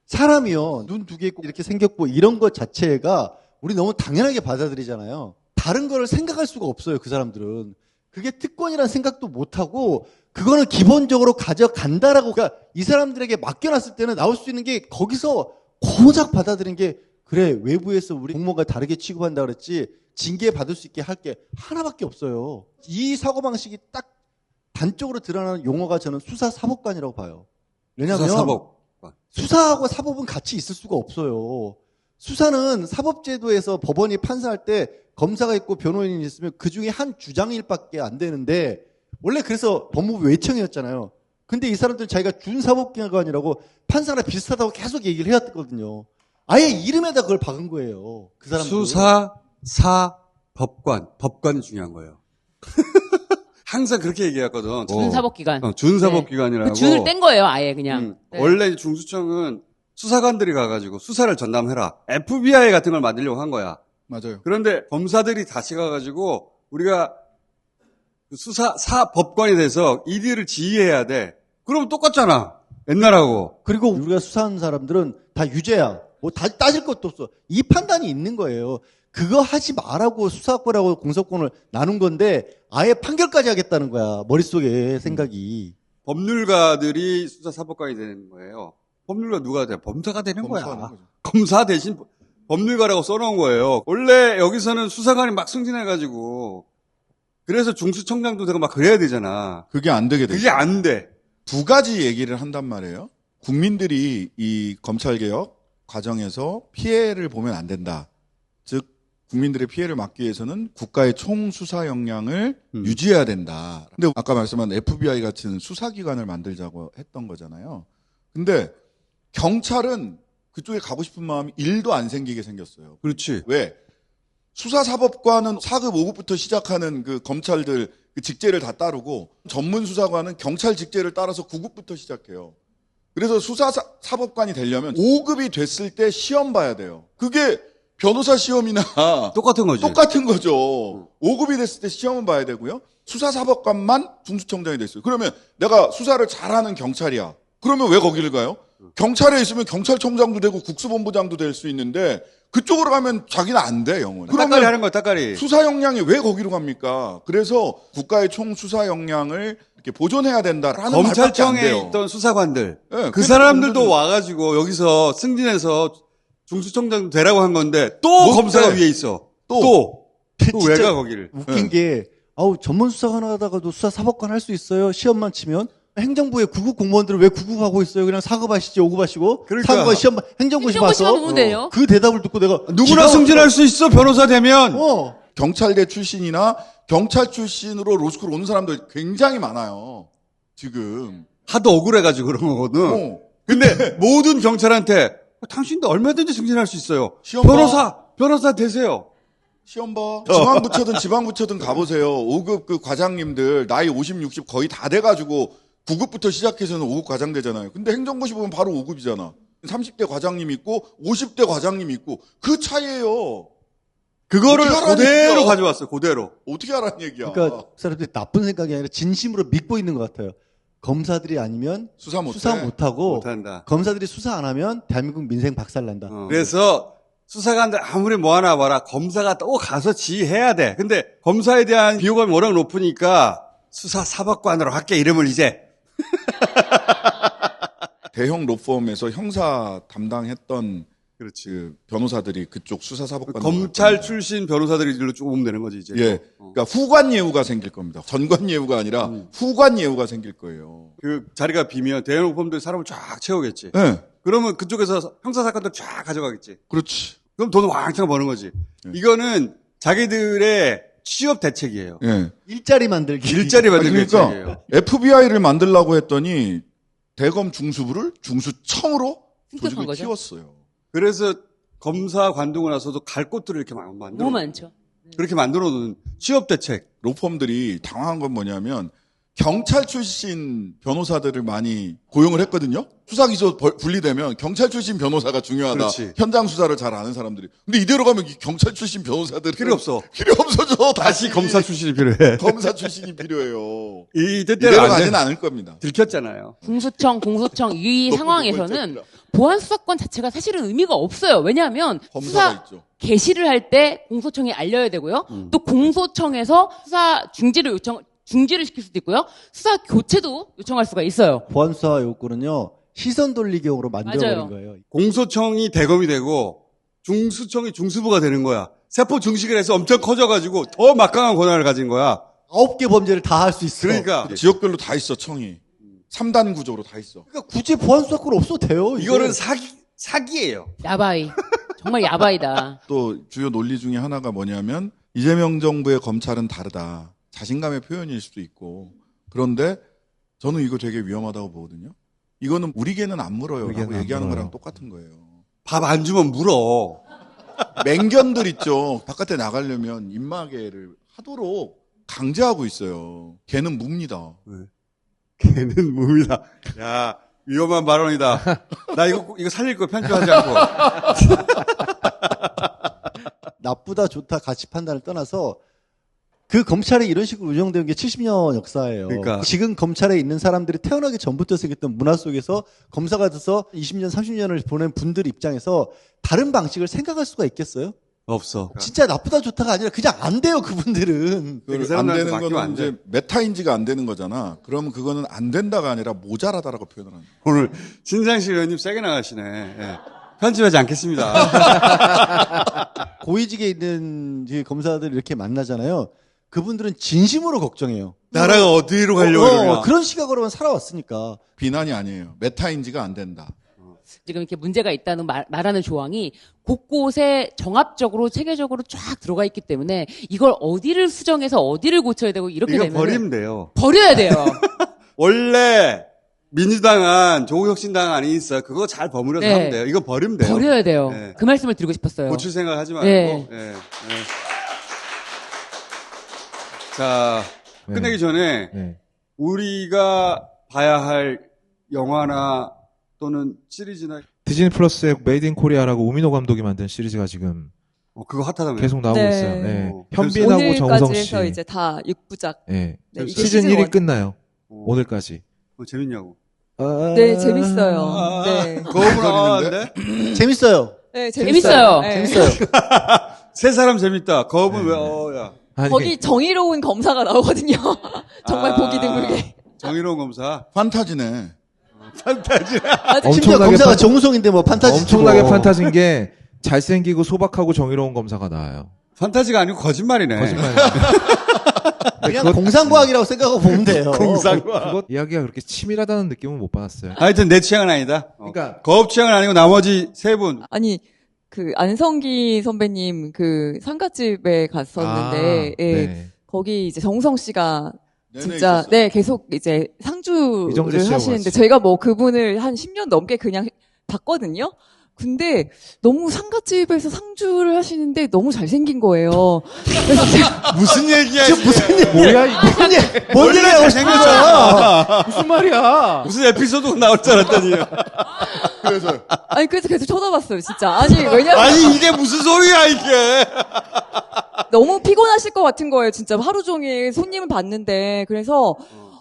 사람이요. 눈 두 개 있고 이렇게 생겼고 이런 것 자체가 우리 너무 당연하게 받아들이잖아요. 다른 거를 생각할 수가 없어요. 그 사람들은. 그게 특권이라는 생각도 못하고 그거는 기본적으로 가져간다라고 그러니까 이 사람들에게 맡겨놨을 때는 나올 수 있는 게 거기서 고작 받아들인 게 그래 외부에서 우리 공무원과 다르게 취급한다 그랬지 징계받을 수 있게 할 게 하나밖에 없어요. 이 사고방식이 딱 단적으로 드러나는 용어가 저는 수사사법관이라고 봐요. 왜냐하면 수사사법관. 수사하고 사법은 같이 있을 수가 없어요. 수사는 사법제도에서 법원이 판사할 때 검사가 있고 변호인이 있으면 그 중에 한 주장일밖에 안 되는데 원래 그래서 법무부 외청이었잖아요. 근데 이 사람들은 자기가 준사법기관이라고 판사랑 비슷하다고 계속 얘기를 해왔거든요. 아예 이름에다 그걸 박은 거예요. 그 사람들. 수사, 사, 법관. 법관이 중요한 거예요. 항상 그렇게 얘기했거든. 준사법기관. 준사법기관이라고. 그 준을 뗀 거예요, 아예 그냥. 네. 원래 중수청은 수사관들이 가가지고 수사를 전담해라. FBI 같은 걸 만들려고 한 거야. 맞아요. 그런데 검사들이 다시 가가지고 우리가 법관이 돼서 이들을 지휘해야 돼. 그럼 똑같잖아. 옛날하고. 그리고 우리가 수사하는 사람들은 다 유죄야. 뭐 다 따질 것도 없어. 이 판단이 있는 거예요. 그거 하지 말라고 수사권하고 공소권을 나눈 건데 아예 판결까지 하겠다는 거야. 머릿속에 생각이. 법률가들이 수사사법관이 되는 거예요. 법률가 누가 돼? 검사가 되는 검사하는 거야. 거죠. 검사 대신 법률가라고 써놓은 거예요. 원래 여기서는 수사관이 막 승진해가지고 그래서 중수청장도 되고 막 그래야 되잖아. 그게 안 되게 되죠. 그게 안 돼. 두 가지 얘기를 한단 말이에요. 국민들이 이 검찰개혁 과정에서 피해를 보면 안 된다. 즉 국민들의 피해를 막기 위해서는 국가의 총수사 역량을 유지해야 된다. 근데 아까 말씀한 FBI 같은 수사기관을 만들자고 했던 거잖아요. 근데 경찰은 그쪽에 가고 싶은 마음이 1도 안 생기게 생겼어요. 그렇지. 왜? 수사사법관은 4급, 5급부터 시작하는 그 검찰들 그 직제를 다 따르고 전문수사관은 경찰 직제를 따라서 9급부터 시작해요. 그래서 수사사법관이 되려면 5급이 됐을 때 시험 봐야 돼요. 그게 변호사 시험이나 똑같은 거지. 똑같은 거죠. 5급이 됐을 때 시험은 봐야 되고요. 수사사법관만 중수청장이 됐어요. 그러면 내가 수사를 잘하는 경찰이야. 그러면 왜 거기를 가요? 경찰에 있으면 경찰청장도 되고 국수본부장도 될 수 있는데 그쪽으로 가면 자기는 안 돼, 영원히. 따까리 하는 거야, 따까리. 수사 역량이 왜 거기로 갑니까? 그래서 국가의 총 수사 역량을 이렇게 보존해야 된다라는 말밖에 안 검찰청에 돼요. 있던 수사관들. 네, 그 그래서 사람들도 공무원들- 와가지고 여기서 승진해서 중수청장 되라고 한 건데 또 못 검사가 돼. 위에 있어. 또. 또 진짜 왜 가 거기를. 웃긴 게 전문 수사관 하다가도 수사 사법관 할 수 있어요. 시험만 치면. 행정부의 9급 공무원들은 왜 9급 하고 있어요? 그냥 4급 하시지, 5급 하시고. 그러니까. 4급 시험, 행정고 시험 행정고 시험 봐서. 보면 돼요. 그 대답을 듣고 내가. 누구나 기가 승진할 수 있어, 변호사 되면. 경찰대 출신이나 경찰 출신으로 로스쿨 오는 사람들 굉장히 많아요. 지금. 하도 억울해가지고 그런 거거든. 근데 모든 경찰한테 당신도 얼마든지 승진할 수 있어요. 시험 변호사 되세요. 시험 봐. 중앙부처든 지방부처든 가보세요. 5급 그 과장님들 나이 50, 60 거의 다 돼가지고 9급부터 시작해서는 5급 과장 되잖아요. 근데 행정고시 보면 바로 5급이잖아. 30대 과장님 있고 50대 과장님 있고 그 차이예요. 그거를 어떻게 하라는 그대로 얘기야? 가져왔어요. 그대로. 어떻게 하라는 얘기야? 그러니까 그 사람들이 나쁜 생각이 아니라 진심으로 믿고 있는 것 같아요. 검사들이 아니면 수사 못해. 수사 못하고 못한다. 검사들이 수사 안 하면 대한민국 민생 박살난다. 그래서 수사관들 아무리 뭐 하나 봐라 검사가 또 가서 지휘해야 돼. 근데 검사에 대한 비호감이 워낙 높으니까 수사사법관으로 할게 이름을 이제. 대형 로펌에서 형사 담당했던 그렇지. 그 변호사들이 그쪽 수사사법관 검찰 출신 변호사들이 일로 쭉 오면 되는 거지 이제. 예, 그러니까 후관 예우가 생길 겁니다. 전관 예우가 아니라 후관 예우가 생길 거예요. 그 자리가 비면 대형 로펌들 사람을 쫙 채우겠지. 예, 그러면 그쪽에서 형사 사건들 쫙 가져가겠지. 그렇지. 그럼 돈을 왕창 버는 거지. 이거는 자기들의 취업 대책이에요. 예. 일자리 만들기. 일자리 만들기 그러니까 대책이에요. FBI를 만들라고 했더니 대검 중수부를 중수청으로 승격한 조직을 거죠. 키웠어요. 그래서 검사 관두고 나서도 갈 곳들을 이렇게 만들어. 너무 많죠. 그렇게 만들어 놓은 취업 대책. 로펌들이 당황한 건 뭐냐면 경찰 출신 변호사들을 많이 고용을 했거든요. 수사 기소 분리되면 경찰 출신 변호사가 중요하다. 그렇지. 현장 수사를 잘 아는 사람들이. 근데 이대로 가면 이 경찰 출신 변호사들 필요 없어. 필요 없어져. 다시 검사 출신이 필요해. 검사 출신이 필요해요. 이때대로 이대로 안 가지는 돼. 않을 겁니다. 들켰잖아요. 공소청 이 너무 상황에서는 보고 보안 수사권 자체가 사실은 의미가 없어요. 왜냐하면 검사가 수사 있죠. 개시를 할 때 공소청에 알려야 되고요. 또 공소청에서 수사 중지를 시킬 수도 있고요. 수사 교체도 요청할 수가 있어요. 보안 수사 요구는요. 시선 돌리기용으로 만들어버린 맞아요. 거예요. 공소청이 대검이 되고 중수청이 중수부가 되는 거야. 세포 증식을 해서 엄청 커져가지고 더 막강한 권한을 가진 거야. 9개 범죄를 다 할 수 있어. 그러니까 지역별로 다 있어, 청이. 3단 구조로 다 있어. 그러니까 굳이 보안 수사권 없어도 돼요. 이게. 이거는 사기예요. 야바이. 정말 야바이다. 또 주요 논리 중에 하나가 뭐냐면 이재명 정부의 검찰은 다르다. 자신감의 표현일 수도 있고. 그런데 저는 이거 되게 위험하다고 보거든요. 이거는 우리 개는 안 물어요 라고 안 얘기하는 물어요. 거랑 똑같은 거예요. 밥 안 주면 물어. 맹견들 있죠. 바깥에 나가려면 입마개를 하도록 강제하고 있어요. 걔는 묵니다. 걔는 뭡니다. 야, 위험한 발언이다. 나 이거 살릴 거 편집하지 않고. 나쁘다 좋다 가치 판단을 떠나서 그 검찰이 이런 식으로 운영된 게 70년 역사예요. 그러니까. 지금 검찰에 있는 사람들이 태어나기 전부터 생겼던 문화 속에서 검사가 돼서 20년, 30년을 보낸 분들 입장에서 다른 방식을 생각할 수가 있겠어요? 없어. 진짜 나쁘다 좋다가 아니라 그냥 안 돼요, 그분들은. 그 안 사람들한테 되는 맡기면 거는 안 돼. 이제 메타인지가 안 되는 거잖아. 그러면 그거는 안 된다가 아니라 모자라다라고 표현을 하는 거예요. 오늘 신상식 의원님 세게 나가시네. 예. 편집하지 않겠습니다. 고위직에 있는 이제 검사들 이렇게 만나잖아요. 그분들은 진심으로 걱정해요. 나라가 어디로 가려고 그러냐. 그런 시각으로만 살아왔으니까. 비난이 아니에요. 메타인지가 안 된다. 지금 이렇게 문제가 있다는 말하는 조항이 곳곳에 정합적으로 체계적으로 쫙 들어가 있기 때문에 이걸 어디를 수정해서 어디를 고쳐야 되고 이렇게 이거 되면 버리면 돼요. 버려야 돼요. 원래 민주당은 조국혁신당 안에 있어. 그거 잘 버무려서 네. 하면 돼요. 이거 버리면 돼요. 버려야 돼요. 네. 그 말씀을 드리고 싶었어요. 고칠 생각 하지 말고. 네. 예. 예. 자, 끝내기 네. 전에 네. 우리가 봐야 할 영화나 또는 시리즈나 디즈니 플러스의 메이드 인 코리아라고 우민호 감독이 만든 시리즈가 지금 그거 핫하다며. 계속 나오고 네. 있어요. 네. 어. 현빈하고 오늘까지 정우성 씨. 해서 이제 다 6부작. 네. 네, 이게 시즌 시즌 1이 원. 끝나요. 어. 오늘까지. 재밌냐고. 네, 재밌어요. 네. 거울 나왔는데? 재밌어요. 네, 재밌어요. 네. 재밌어요. 세 사람 재밌다. 거울은 왜, 야. 아니, 거기 정의로운 검사가 나오거든요. 정말 아. 보기 드물게. 정의로운 검사. 판타지네. 판타지. 아주 심지어 엄청나게 검사가 판- 정우성인데 뭐 판타지. 엄청나게 판타지인 게 잘생기고 소박하고 정의로운 검사가 나와요. 판타지가 아니고 거짓말이네. 거짓말. 그냥 공상과학이라고 생각하고 보면 돼요. 그것 이야기가 그렇게 치밀하다는 느낌은 못 받았어요. 하여튼 내 취향은 아니다. 그러니까 거업 취향은 아니고 나머지 세 분. 아니, 그 안성기 선배님 그 상가집에 갔었는데, 예, 네. 거기 이제 정우성 씨가 내내 진짜, 있었어요. 네, 계속 이제 이정재 상주를 씨하고 하시는데, 같이. 저희가 뭐 그분을 한 10년 넘게 그냥 봤거든요? 근데 너무 상가집에서 상주를 하시는데 너무 잘생긴 거예요. 그래서 제가 무슨 얘기야, 이게. 뭐야 이게 뭔 얘기 하고 싶은 거야? 무슨 말이야? 무슨 에피소드가 나올 줄 알았더니. 그래서 아니, 그래서 계속 쳐다봤어요, 진짜. 아니, 왜냐면 아니, 이게 무슨 소리야, 이게. 너무 피곤하실 것 같은 거예요, 진짜. 하루 종일 손님을 봤는데. 그래서,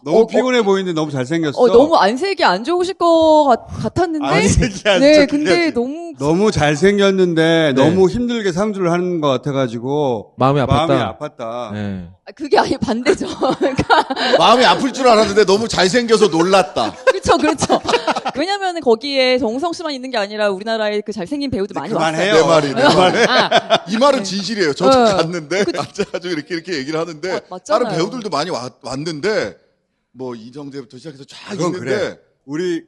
너무 피곤해 보이는데 너무 잘생겼어. 너무 안색이 안 좋으실 것 같았는데. 안색이 안 네, 좋긴 근데 하지. 너무 잘생겼는데 네. 너무 힘들게 상주를 하는 것 같아가지고 마음이 아팠다. 아팠다. 네. 그게 아니 반대죠. 그러니까 마음이 아플 줄 알았는데 너무 잘생겨서 놀랐다. 그렇죠. 왜냐면 거기에 정우성 씨만 있는 게 아니라 우리나라에 그 잘생긴 배우들 많이 그만해요. 왔어요. 내 말이, 내 말. 아, 이 말은 진실이에요. 저도 네. 갔는데 앉아가지고 이렇게 얘기를 하는데 맞잖아요. 다른 배우들도 많이 왔는데 뭐 이정재부터 시작해서 쫙 그건 있는데 그래. 우리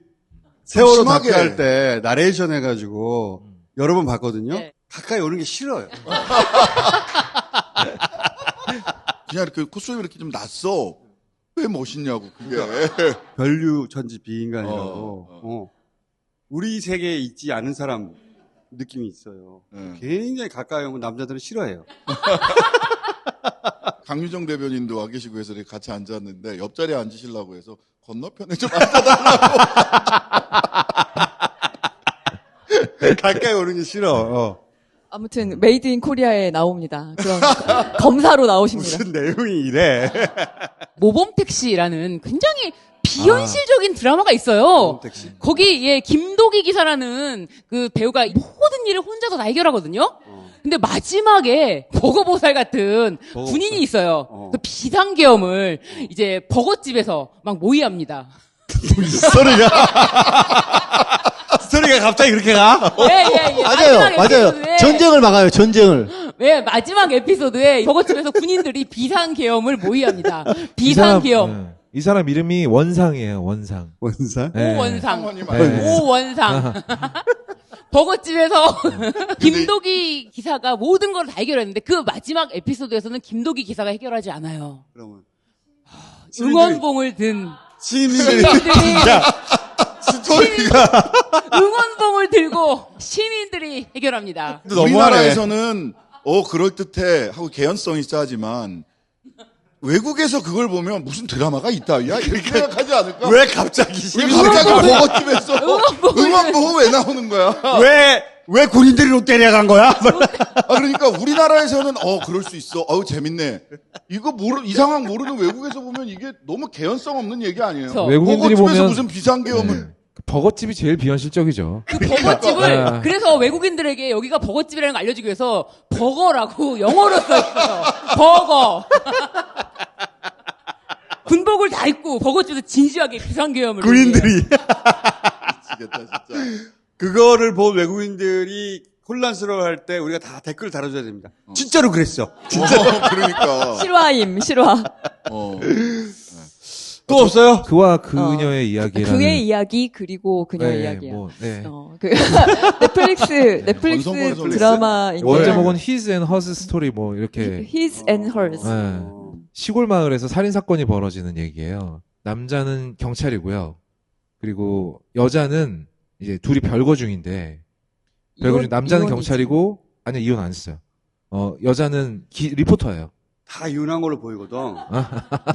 세월호 심하게. 다큐 할 때 나레이션 해가지고 여러 번 봤거든요. 네. 가까이 오는 게 싫어요. 그냥 이렇게 콧소리 이렇게 좀 났어. 왜 멋있냐고 그게. 별류 천지 비인간이라고. 어, 우리 세계에 있지 않은 사람 느낌이 있어요. 네. 굉장히 가까이 오면 남자들은 싫어해요. 강유정 대변인도 와 계시고 해서 이렇게 같이 앉았는데 옆자리에 앉으시려고 해서 건너편에 좀 앉아달라고. 가까이 오는 게 싫어. 아무튼 메이드 인 코리아에 나옵니다. 그런 검사로 나오십니다. 무슨 내용이 이래. 모범택시라는 굉장히 비현실적인 드라마가 있어요. 택시. 거기 예 김도기 기사라는 그 배우가 모든 일을 혼자서 다 해결하거든요. 근데 마지막에 버거보살 같은 버거보살. 군인이 있어요. 어. 그 비상계엄을 이제 버거집에서 막 모의합니다. 스토리가 갑자기 그렇게 가? 예. 맞아요. 에피소드에, 전쟁을 막아요, 전쟁을. 예, 마지막 에피소드에 버거집에서 군인들이 비상계엄을 모의합니다. 이 사람, 비상계엄. 네. 이 사람 이름이 원상이에요. 원상. 원사? 네. 오원상. 상원이 네. 오원상. 버거집에서 김도기 기사가 모든 걸 다 해결했는데 그 마지막 에피소드에서는 김도기 기사가 해결하지 않아요. 그러면. 응원봉을 든 시민들이. 시민들이 스토리가. 응원봉을 들고 시민들이 해결합니다. 너무하네. 우리나라에서는 그럴듯해 하고 개연성이 짜지만 외국에서 그걸 보면 무슨 드라마가 있다. 야, 이렇게 생각하지 않을까? 왜 갑자기 왜 갑자기 버거집에서 응원봉은 왜 나오는 거야? 왜 군인들이 롯데리아 간 거야? 그러니까 우리나라에서는 그럴 수 있어. 재밌네. 이 상황 모르는 외국에서 보면 이게 너무 개연성 없는 얘기 아니에요? 그쵸. 외국인들이 버거집에서 보면 무슨 비상계엄을. 네. 버거집이 제일 비현실적이죠. 그 버거집을 아. 그래서 외국인들에게 여기가 버거집이라는 걸 알려주기 위해서 버거라고 영어로 써있어요. 버거. 군복을 다 입고 버거집에서 진지하게 비상계엄을 군인들이. 미치겠다, 진짜. 그거를 본 외국인들이 혼란스러워할 때 우리가 다 댓글 달아줘야 됩니다. 진짜로 그랬어. 그러니까. 실화임, 실화. 또 없어요? 그와 그녀의 이야기라는 그의 이야기 그리고 그녀의 네, 이야기야. 뭐, 네. 넷플릭스 원성 드라마인데 원제목은 His and Hers 스토리 뭐 이렇게 His and Hers. 네. 시골 마을에서 살인 사건이 벌어지는 얘기예요. 남자는 경찰이고요. 그리고 여자는 이제 둘이 별거 중인데 별거 중 남자는 이혼이지. 경찰이고 아니 이혼 안 했어요. 여자는 리포터예요. 다 이혼한 걸로 보이거든.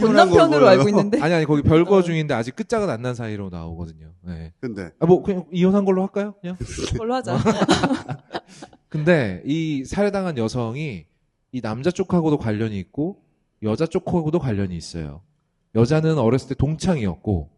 본남편으로 알고 있는데. 아니 거기 별거 중인데 아직 끝장은 안 난 사이로 나오거든요. 네. 근데 뭐 그냥 이혼한 걸로 할까요? 그냥. 그걸로 하자. 근데 이 살해당한 여성이 이 남자 쪽하고도 관련이 있고 여자 쪽하고도 관련이 있어요. 여자는 어렸을 때 동창이었고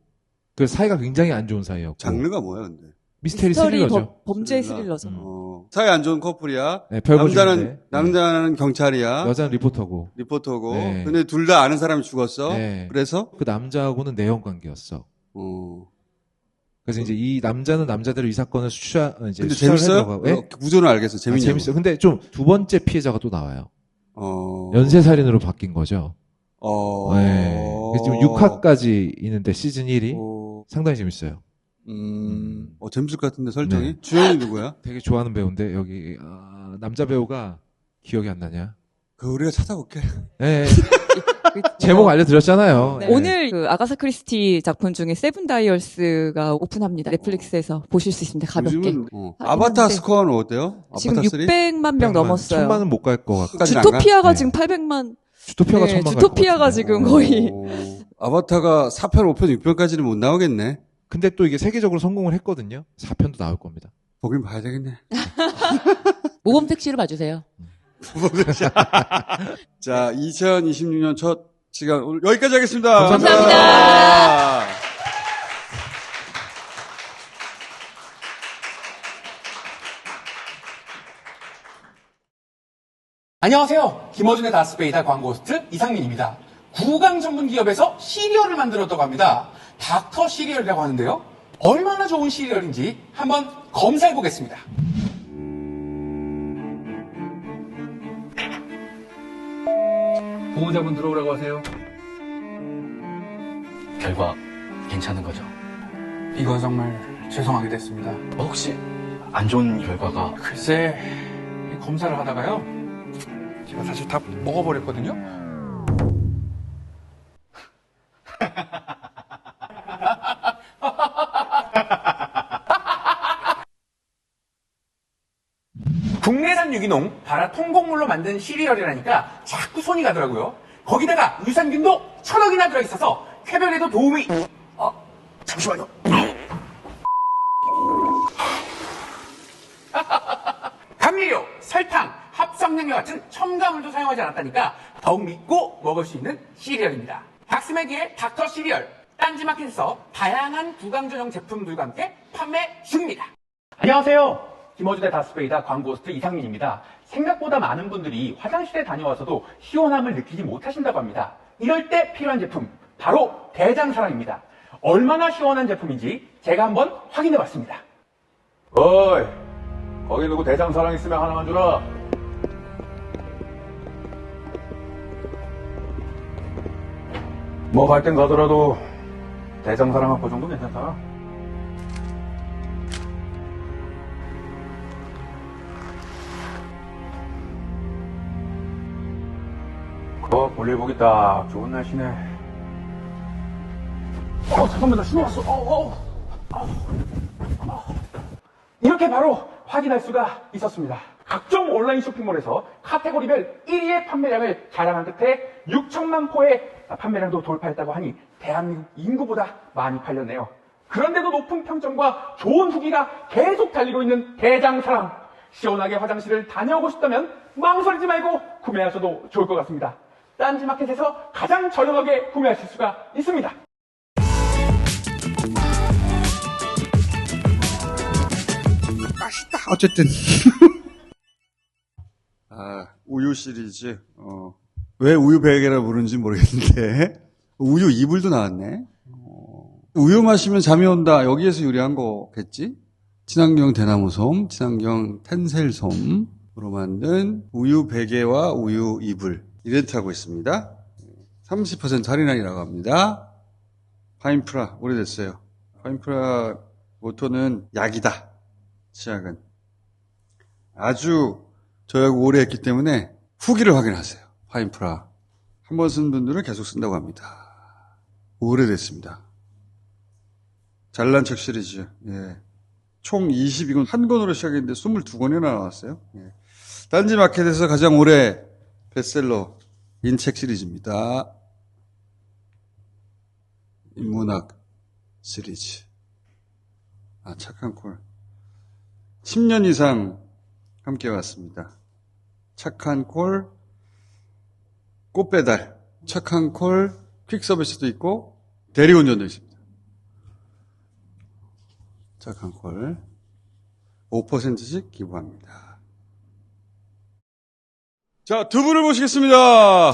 그 사이가 굉장히 안 좋은 사이였고 장르가 뭐야 근데? 미스테리 스릴러죠. 범죄 스릴러죠. 사이 안 좋은 커플이야. 네, 별거 중인데. 남자는 경찰이야. 여자는 리포터고. 리포터고. 네. 근데 둘 다 아는 사람이 죽었어. 네. 그래서 그 남자하고는 내연 관계였어. 그래서 이제 이 남자는 남자대로 이 사건을 근데 수사를 재밌어요? 해들어가고. 예? 구조는 알겠어. 재밌냐고. 재밌어요. 근데 좀 두 번째 피해자가 또 나와요. 어. 연쇄살인으로 바뀐 거죠. 어. 네. 그래서 지금 6화까지 있는데 시즌 1이 어. 상당히 재밌어요. 재밌을 것 같은데 설정이. 네. 주연이 누구야? 되게 좋아하는 배우인데 여기 남자 배우가 기억이 안 나냐? 우리가 찾아볼게. 네. 제목 알려드렸잖아요. 네. 네. 오늘 그 아가사 크리스티 작품 중에 세븐 다이얼스가 오픈합니다. 넷플릭스에서 보실 수 있습니다. 가볍게. 요즘은 하긴 아바타 한데. 스코어는 어때요? 지금 아바타 3? 600만 명 넘었어요. 1000만은 못 갈 것 같고. 까지는 안 가? 주토피아가 네. 지금 800만. 주토피아가 네, 1000만 주토피아가 지금 거의. 아바타가 4편, 5편, 6편까지는 못 나오겠네. 근데 또 이게 세계적으로 성공을 했거든요. 4편도 나올 겁니다. 보긴 봐야 되겠네. 모범 택시를 봐주세요. 자, 2026년 첫 시간 오늘 여기까지 하겠습니다. 감사합니다. 안녕하세요. 김어준의 다스베이다 광고호스트 이상민입니다. 구강 전문 기업에서 시리얼을 만들었다고 합니다. 닥터 시리얼이라고 하는데요. 얼마나 좋은 시리얼인지 한번 검사해 보겠습니다. 보호자분 들어오라고 하세요. 결과 괜찮은 거죠? 이거 정말 죄송하게 됐습니다. 혹시 안 좋은 결과가 글쎄, 이 검사를 하다가요. 제가 사실 다 먹어버렸거든요. 국내산 유기농 발화 통곡물로 만든 시리얼이라니까 자꾸 손이 가더라고요. 거기다가 유산균도 1000억이나 들어있어서 쾌변에도 도움이... 잠시만요. 감미료, 설탕, 합성향료 같은 첨가물도 사용하지 않았다니까 더욱 믿고 먹을 수 있는 시리얼입니다. 닥스메디의 닥터 시리얼, 딴지마켓에서 다양한 구강 전용 제품들과 함께 판매 중입니다. 안녕하세요. 김어준의 다스베이다 광고호스트 이상민입니다. 생각보다 많은 분들이 화장실에 다녀와서도 시원함을 느끼지 못하신다고 합니다. 이럴 때 필요한 제품, 바로 대장사랑입니다. 얼마나 시원한 제품인지 제가 한번 확인해봤습니다. 어이, 거기 누구 대장사랑 있으면 하나만 주라. 뭐 갈 땐 가더라도 대장사랑 한 포 정도 괜찮다. 볼일 보기 딱 좋은 날씨네. 잠깐만, 나 신호 왔어. 이렇게 바로 확인할 수가 있었습니다. 각종 온라인 쇼핑몰에서 카테고리별 1위의 판매량을 자랑한 끝에 6천만 포의 판매량도 돌파했다고 하니 대한민국 인구보다 많이 팔렸네요. 그런데도 높은 평점과 좋은 후기가 계속 달리고 있는 대장사랑. 시원하게 화장실을 다녀오고 싶다면 망설이지 말고 구매하셔도 좋을 것 같습니다. 딴지마켓에서 가장 저렴하게 구매하실 수가 있습니다. 맛있다. 어쨌든. 우유 시리즈. 왜 우유 베개라 부르는지 모르겠는데. 우유 이불도 나왔네. 우유 마시면 잠이 온다. 여기에서 유래한 거겠지? 친환경 대나무솜, 친환경 텐셀솜으로 만든 우유 베개와 우유 이불. 이벤트하고 있습니다. 30% 할인이라고 합니다. 파인프라, 오래됐어요. 파인프라 모토는 약이다. 치약은. 아주 저하고 오래 했기 때문에 후기를 확인하세요. 파인프라. 한 번 쓴 분들은 계속 쓴다고 합니다. 오래됐습니다. 잘난 척 시리즈. 예. 총 22권, 한 권으로 시작했는데 22권이나 나왔어요. 예. 딴지 마켓에서 가장 오래 베스트셀러 인책 시리즈입니다. 인문학 시리즈. 착한 콜. 10년 이상 함께 왔습니다. 착한 콜, 꽃배달, 착한 콜, 퀵서비스도 있고, 대리운전도 있습니다. 착한 콜, 5%씩 기부합니다. 자, 두 분을 모시겠습니다.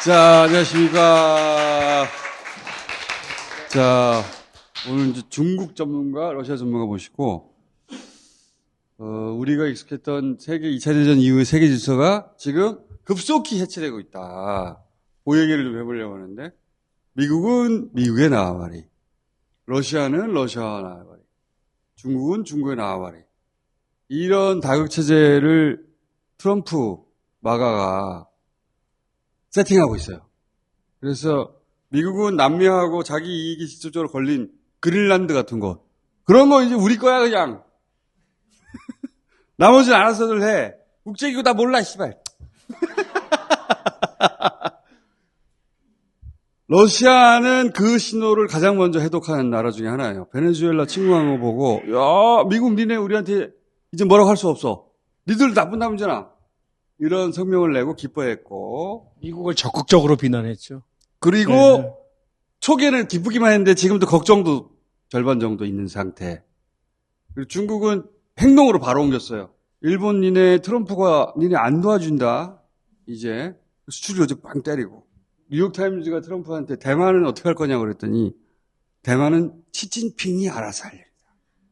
자, 안녕하십니까. 자, 오늘 이제 중국 전문가, 러시아 전문가 모시고, 우리가 익숙했던 세계 2차 대전 이후의 세계 질서가 지금 급속히 해체되고 있다. 그 얘기를 좀 해보려고 하는데, 미국은 미국의 나와바리, 러시아는 러시아와 나와바리, 중국은 중국의 나와바리. 이런 다극체제를 트럼프 마가가 세팅하고 있어요. 그래서 미국은 남미하고 자기 이익이 직접적으로 걸린 그린란드 같은 거. 그런 거 이제 우리 거야, 그냥. 나머지는 알아서들 해. 국제기구 다 몰라, 씨발. 러시아는 그 신호를 가장 먼저 해독하는 나라 중에 하나예요. 베네수엘라 침공한 거 보고, 야, 미국 니네 우리한테 이제 뭐라고 할 수 없어. 니들 나쁜 놈이잖아. 이런 성명을 내고 기뻐했고. 미국을 적극적으로 비난했죠. 그리고 네. 초기에는 기쁘기만 했는데 지금도 걱정도 절반 정도 있는 상태. 그리고 중국은 행동으로 바로 옮겼어요. 일본 니네 트럼프가 니네 안 도와준다. 이제 수출이 어제 빵 때리고. 뉴욕타임즈가 트럼프한테 대만은 어떻게 할 거냐고 그랬더니 대만은 시진핑이 알아서 할 일이다.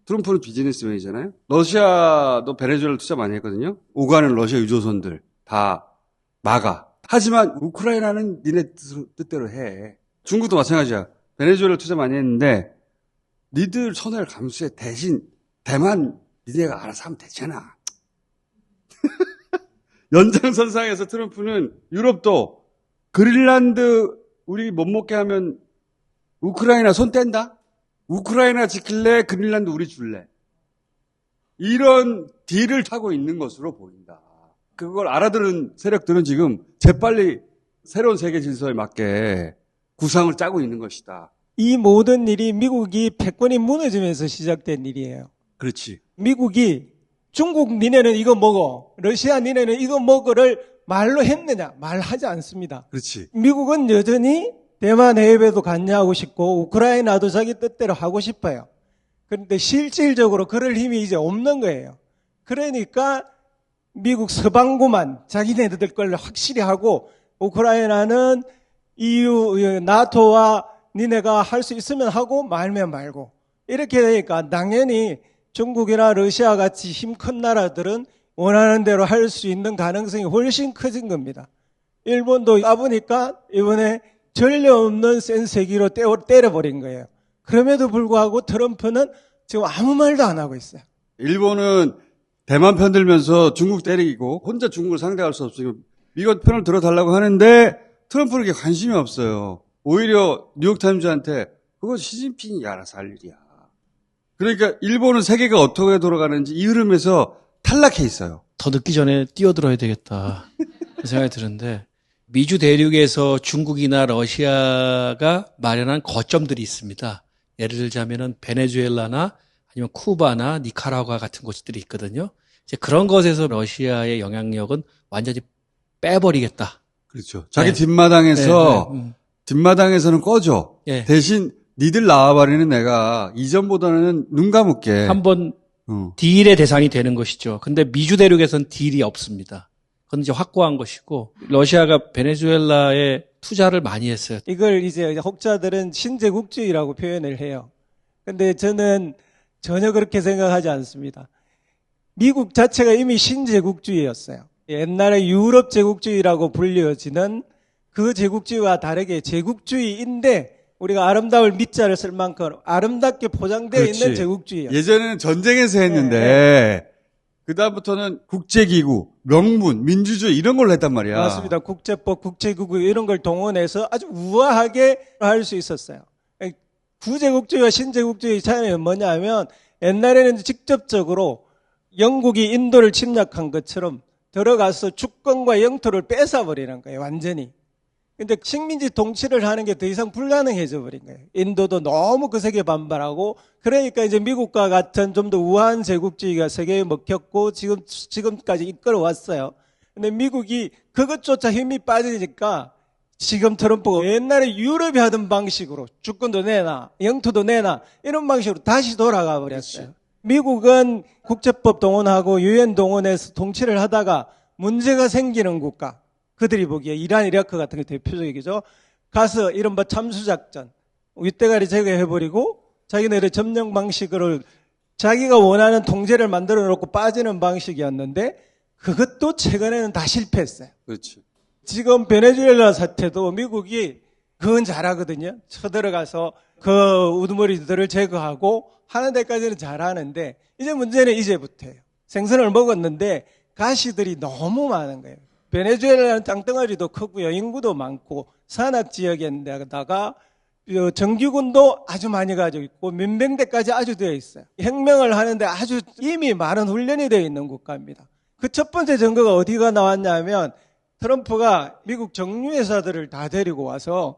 트럼프는 비즈니스맨이잖아요. 러시아도 베네수엘라 투자 많이 했거든요. 오가는 러시아 유조선들 다 막아. 하지만 우크라이나는 니네 뜻대로 해. 중국도 마찬가지야. 베네수엘라 투자 많이 했는데 니들 손해를 감수해. 대신 대만 니네가 알아서 하면 되잖아. 연장선상에서 트럼프는 유럽도 그린란드 우리 못 먹게 하면 우크라이나 손 뗀다? 우크라이나 지킬래? 그린란드 우리 줄래? 이런 딜을 타고 있는 것으로 보인다. 그걸 알아들은 세력들은 지금 재빨리 새로운 세계 질서에 맞게 구상을 짜고 있는 것이다. 이 모든 일이 미국이 패권이 무너지면서 시작된 일이에요. 그렇지. 미국이 중국 니네는 이거 먹어, 러시아 니네는 이거 먹어를 말로 했느냐? 말하지 않습니다. 그렇지. 미국은 여전히 대만 해협에도 관여하고 싶고 우크라이나도 자기 뜻대로 하고 싶어요. 그런데 실질적으로 그럴 힘이 이제 없는 거예요. 그러니까 미국 서방구만 자기네들 걸 확실히 하고 우크라이나는 EU, 나토와 니네가 할 수 있으면 하고 말면 말고 이렇게 되니까 당연히 중국이나 러시아 같이 힘 큰 나라들은 원하는 대로 할 수 있는 가능성이 훨씬 커진 겁니다. 일본도 까보니까 이번에 전례 없는 센 세기로 때려버린 거예요. 그럼에도 불구하고 트럼프는 지금 아무 말도 안 하고 있어요. 일본은 대만 편들면서 중국 때리고 혼자 중국을 상대할 수 없어요. 미국 편을 들어달라고 하는데 트럼프는 그게 관심이 없어요. 오히려 뉴욕타임즈한테 그거 시진핑이 알아서 할 일이야. 그러니까 일본은 세계가 어떻게 돌아가는지 이 흐름에서 탈락해 있어요. 더 늦기 전에 뛰어들어야 되겠다. 그 생각이 드는데 미주 대륙에서 중국이나 러시아가 마련한 거점들이 있습니다. 예를 들자면은 베네수엘라나 아니면 쿠바나 니카라과 같은 곳들이 있거든요. 이제 그런 것에서 러시아의 영향력은 완전히 빼버리겠다. 그렇죠. 자기 네. 뒷마당에서 네, 네. 뒷마당에서는 꺼져. 예. 대신 니들 나와버리는 내가 이전보다는 눈 감을게. 한번 어. 딜의 대상이 되는 것이죠. 근데 미주 대륙에서는 딜이 없습니다. 그건 이제 확고한 것이고 러시아가 베네수엘라에 투자를 많이 했어요. 이걸 이제 혹자들은 신제국주의라고 표현을 해요. 근데 저는 전혀 그렇게 생각하지 않습니다. 미국 자체가 이미 신제국주의였어요. 옛날에 유럽 제국주의라고 불려지는 그 제국주의와 다르게 제국주의인데 우리가 아름다울 밑자를 쓸 만큼 아름답게 포장되어 그렇지. 있는 제국주의였어요. 예전에는 전쟁에서 했는데 그다음부터는 국제기구, 명문, 민주주의 이런 걸로 했단 말이야. 맞습니다. 국제법, 국제기구 이런 걸 동원해서 아주 우아하게 할 수 있었어요. 구제국주의와 신제국주의 차이는 뭐냐면 옛날에는 직접적으로 영국이 인도를 침략한 것처럼 들어가서 주권과 영토를 뺏어버리는 거예요. 완전히. 근데 식민지 통치를 하는 게 더 이상 불가능해져 버린 거예요. 인도도 너무 그 세계에 반발하고 그러니까 이제 미국과 같은 좀 더 우아한 제국주의가 세계에 먹혔고 지금까지 이끌어왔어요. 근데 미국이 그것조차 힘이 빠지니까 지금 트럼프가 옛날에 유럽이 하던 방식으로 주권도 내놔, 영토도 내놔 이런 방식으로 다시 돌아가 버렸어요. 미국은 국제법 동원하고 유엔 동원해서 통치를 하다가 문제가 생기는 국가, 그들이 보기에 이란, 이라크 같은 게 대표적이죠. 가서 이른바 참수작전, 윗대가리 제거해버리고 자기네들의 점령 방식으로 자기가 원하는 통제를 만들어 놓고 빠지는 방식이었는데 그것도 최근에는 다 실패했어요. 그렇지. 지금 베네수엘라 사태도 미국이 그건 잘하거든요. 쳐들어가서 그 우두머리들을 제거하고 하는 데까지는 잘하는데 이제 문제는 이제부터예요. 생선을 먹었는데 가시들이 너무 많은 거예요. 베네수엘라는 땅덩어리도 크고요. 인구도 많고 산악 지역에다가 정규군도 아주 많이 가지고 있고 민병대까지 아주 되어 있어요. 혁명을 하는데 아주 이미 많은 훈련이 되어 있는 국가입니다. 그 첫 번째 증거가 어디가 나왔냐면 트럼프가 미국 정유회사들을 다 데리고 와서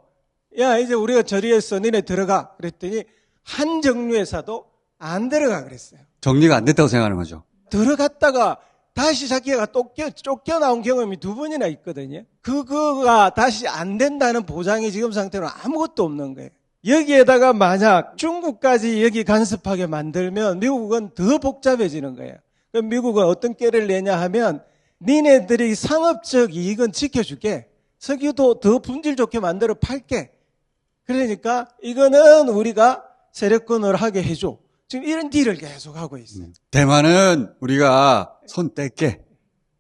야 이제 우리가 처리했어 니네 들어가 그랬더니 한 정유회사도 안 들어가 그랬어요. 정리가 안 됐다고 생각하는 거죠. 들어갔다가 다시 자기가 쫓겨나온 경험이 두 번이나 있거든요. 그거가 다시 안 된다는 보장이 지금 상태로는 아무것도 없는 거예요. 여기에다가 만약 중국까지 여기 간섭하게 만들면 미국은 더 복잡해지는 거예요. 그럼 미국은 어떤 깨를 내냐 하면 니네들이 상업적 이익은 지켜줄게. 석유도 더 품질 좋게 만들어 팔게. 그러니까 이거는 우리가 세력권을 하게 해줘. 지금 이런 딜을 계속 하고 있어요. 대만은 우리가 손 뗄게.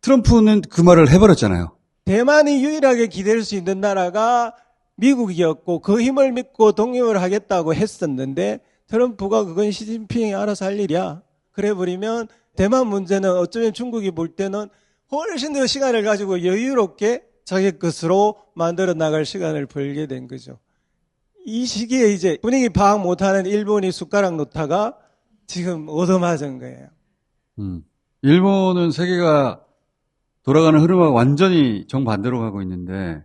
트럼프는 그 말을 해버렸잖아요. 대만이 유일하게 기댈 수 있는 나라가 미국이었고 그 힘을 믿고 독립을 하겠다고 했었는데 트럼프가 그건 시진핑이 알아서 할 일이야. 그래버리면 대만 문제는 어쩌면 중국이 볼 때는 훨씬 더 시간을 가지고 여유롭게 자기 것으로 만들어 나갈 시간을 벌게 된 거죠. 이 시기에 이제 분위기 파악 못하는 일본이 숟가락 놓다가 지금 얻어맞은 거예요. 일본은 세계가 돌아가는 흐름하고 완전히 정반대로 가고 있는데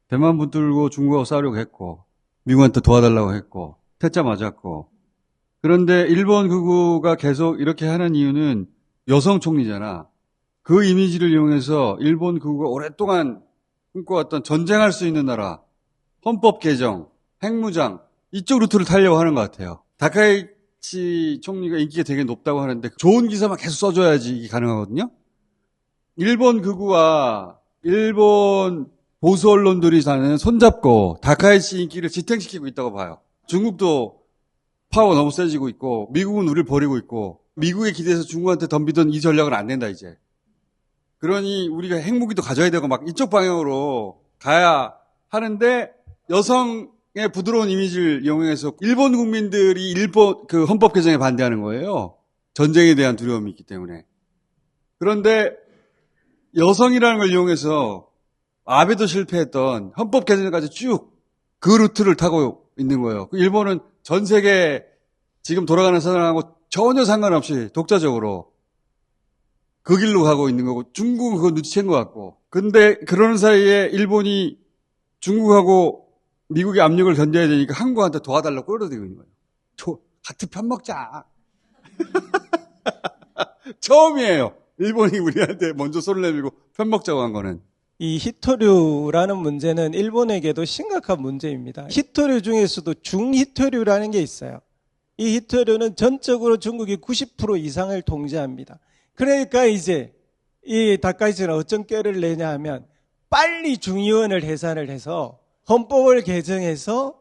대만 붙들고 중국하고 싸우려고 했고 미국한테 도와달라고 했고 퇴짜 맞았고 그런데 일본 극우가 계속 이렇게 하는 이유는 여성 총리잖아. 그 이미지를 이용해서 일본 극우가 오랫동안 꿈꿔왔던 전쟁할 수 있는 나라, 헌법 개정, 핵무장 이쪽 루트를 타려고 하는 것 같아요. 다카이치 총리가 인기가 되게 높다고 하는데 좋은 기사만 계속 써줘야지 이게 가능하거든요. 일본 극우와 일본 보수 언론들이 사는 손잡고 다카이치 인기를 지탱시키고 있다고 봐요. 중국도 파워 너무 세지고 있고 미국은 우리를 버리고 있고 미국에 기대서 중국한테 덤비던 이 전략은 안 된다 이제. 그러니 우리가 핵무기도 가져야 되고 막 이쪽 방향으로 가야 하는데 여성의 부드러운 이미지를 이용해서 일본 국민들이 일본 그 헌법 개정에 반대하는 거예요. 전쟁에 대한 두려움이 있기 때문에. 그런데 여성이라는 걸 이용해서 아베도 실패했던 헌법 개정까지 쭉 그 루트를 타고 있는 거예요. 일본은 전 세계 지금 돌아가는 사람하고 전혀 상관없이 독자적으로 그 길로 가고 있는 거고 중국은 그거 눈치챈 것 같고 근데 그러는 사이에 일본이 중국하고 미국의 압력을 견뎌야 되니까 한국한테 도와달라고 끌어들이고 있는 거예요. 같은 편 먹자. 처음이에요. 일본이 우리한테 먼저 손을 내밀고 편 먹자고 한 거는. 이 히토류라는 문제는 일본에게도 심각한 문제입니다. 히토류 중에서도 중히토류라는 게 있어요. 이 히토류는 전적으로 중국이 90% 이상을 통제합니다. 그러니까 이제 이 다카이치는 어떤 꾀를 내냐 하면 빨리 중의원을 해산을 해서 헌법을 개정해서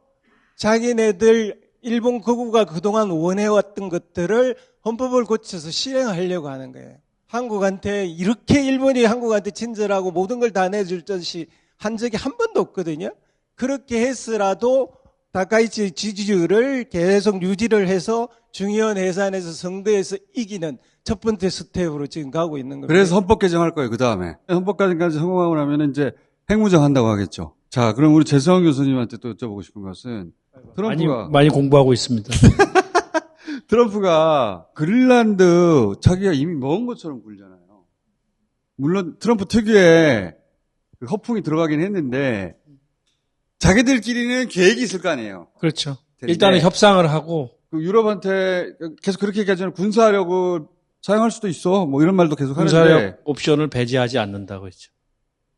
자기네들 일본 거구가 그동안 원해왔던 것들을 헌법을 고쳐서 실행하려고 하는 거예요. 한국한테 이렇게 일본이 한국한테 친절하고 모든 걸 다 내줄 듯이 한 적이 한 번도 없거든요. 그렇게 했으라도 다카이치 지지율을 계속 유지를 해서 중의원 해산에서 선거에서 이기는 첫 번째 스텝으로 지금 가고 있는 겁니다. 그래서 헌법 개정할 거예요. 그 다음에 헌법 개정까지 성공하고 나면 이제 핵무장 한다고 하겠죠. 자, 그럼 우리 재성 교수님한테 또 여쭤보고 싶은 것은 트럼프가 많이 공부하고 있습니다. 트럼프가 그린란드 자기가 이미 먹은 것처럼 굴잖아요. 물론 트럼프 특유의 그 허풍이 들어가긴 했는데 자기들끼리는 계획이 있을 거 아니에요. 그렇죠. 일단은 협상을 하고 그 유럽한테 계속 그렇게 얘기하잖아요. 군사력을 사용할 수도 있어. 뭐 이런 말도 계속 하는데. 군사력 옵션을 배제하지 않는다고 했죠.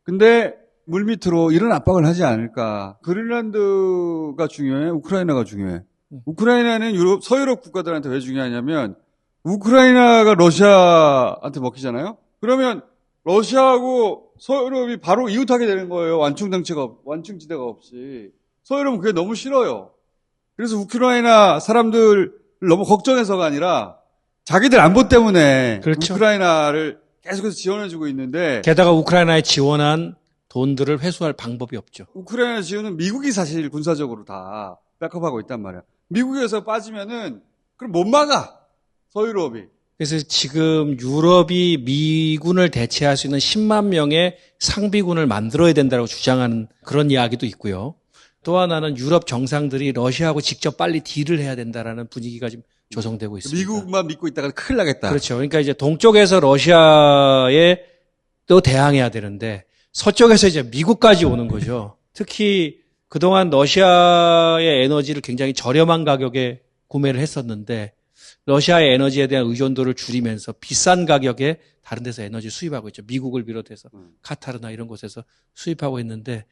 근데 물밑으로 이런 압박을 하지 않을까. 그린란드가 중요해? 우크라이나가 중요해? 우크라이나는 서유럽 국가들한테 왜 중요하냐면 우크라이나가 러시아한테 먹히잖아요. 그러면 러시아하고 서유럽이 바로 이웃하게 되는 거예요. 완충지대가 없이. 서유럽은 그게 너무 싫어요. 그래서 우크라이나 사람들 너무 걱정해서가 아니라 자기들 안보 때문에 그렇죠. 우크라이나를 계속해서 지원해주고 있는데 게다가 우크라이나에 지원한 돈들을 회수할 방법이 없죠. 우크라이나 지원은 미국이 사실 군사적으로 다 백업하고 있단 말이야. 미국에서 빠지면은 그럼 못 막아. 서유럽이. 그래서 지금 유럽이 미군을 대체할 수 있는 10만 명의 상비군을 만들어야 된다고 주장하는 그런 이야기도 있고요. 또 하나는 유럽 정상들이 러시아하고 직접 빨리 딜을 해야 된다라는 분위기가 지금 조성되고 있습니다. 미국만 믿고 있다가 큰일 나겠다. 그렇죠. 그러니까 이제 동쪽에서 러시아에 또 대항해야 되는데 서쪽에서 이제 미국까지 오는 거죠. 특히 그동안 러시아의 에너지를 굉장히 저렴한 가격에 구매를 했었는데 러시아의 에너지에 대한 의존도를 줄이면서 비싼 가격에 다른 데서 에너지 수입하고 있죠. 미국을 비롯해서 카타르나 이런 곳에서 수입하고 있는데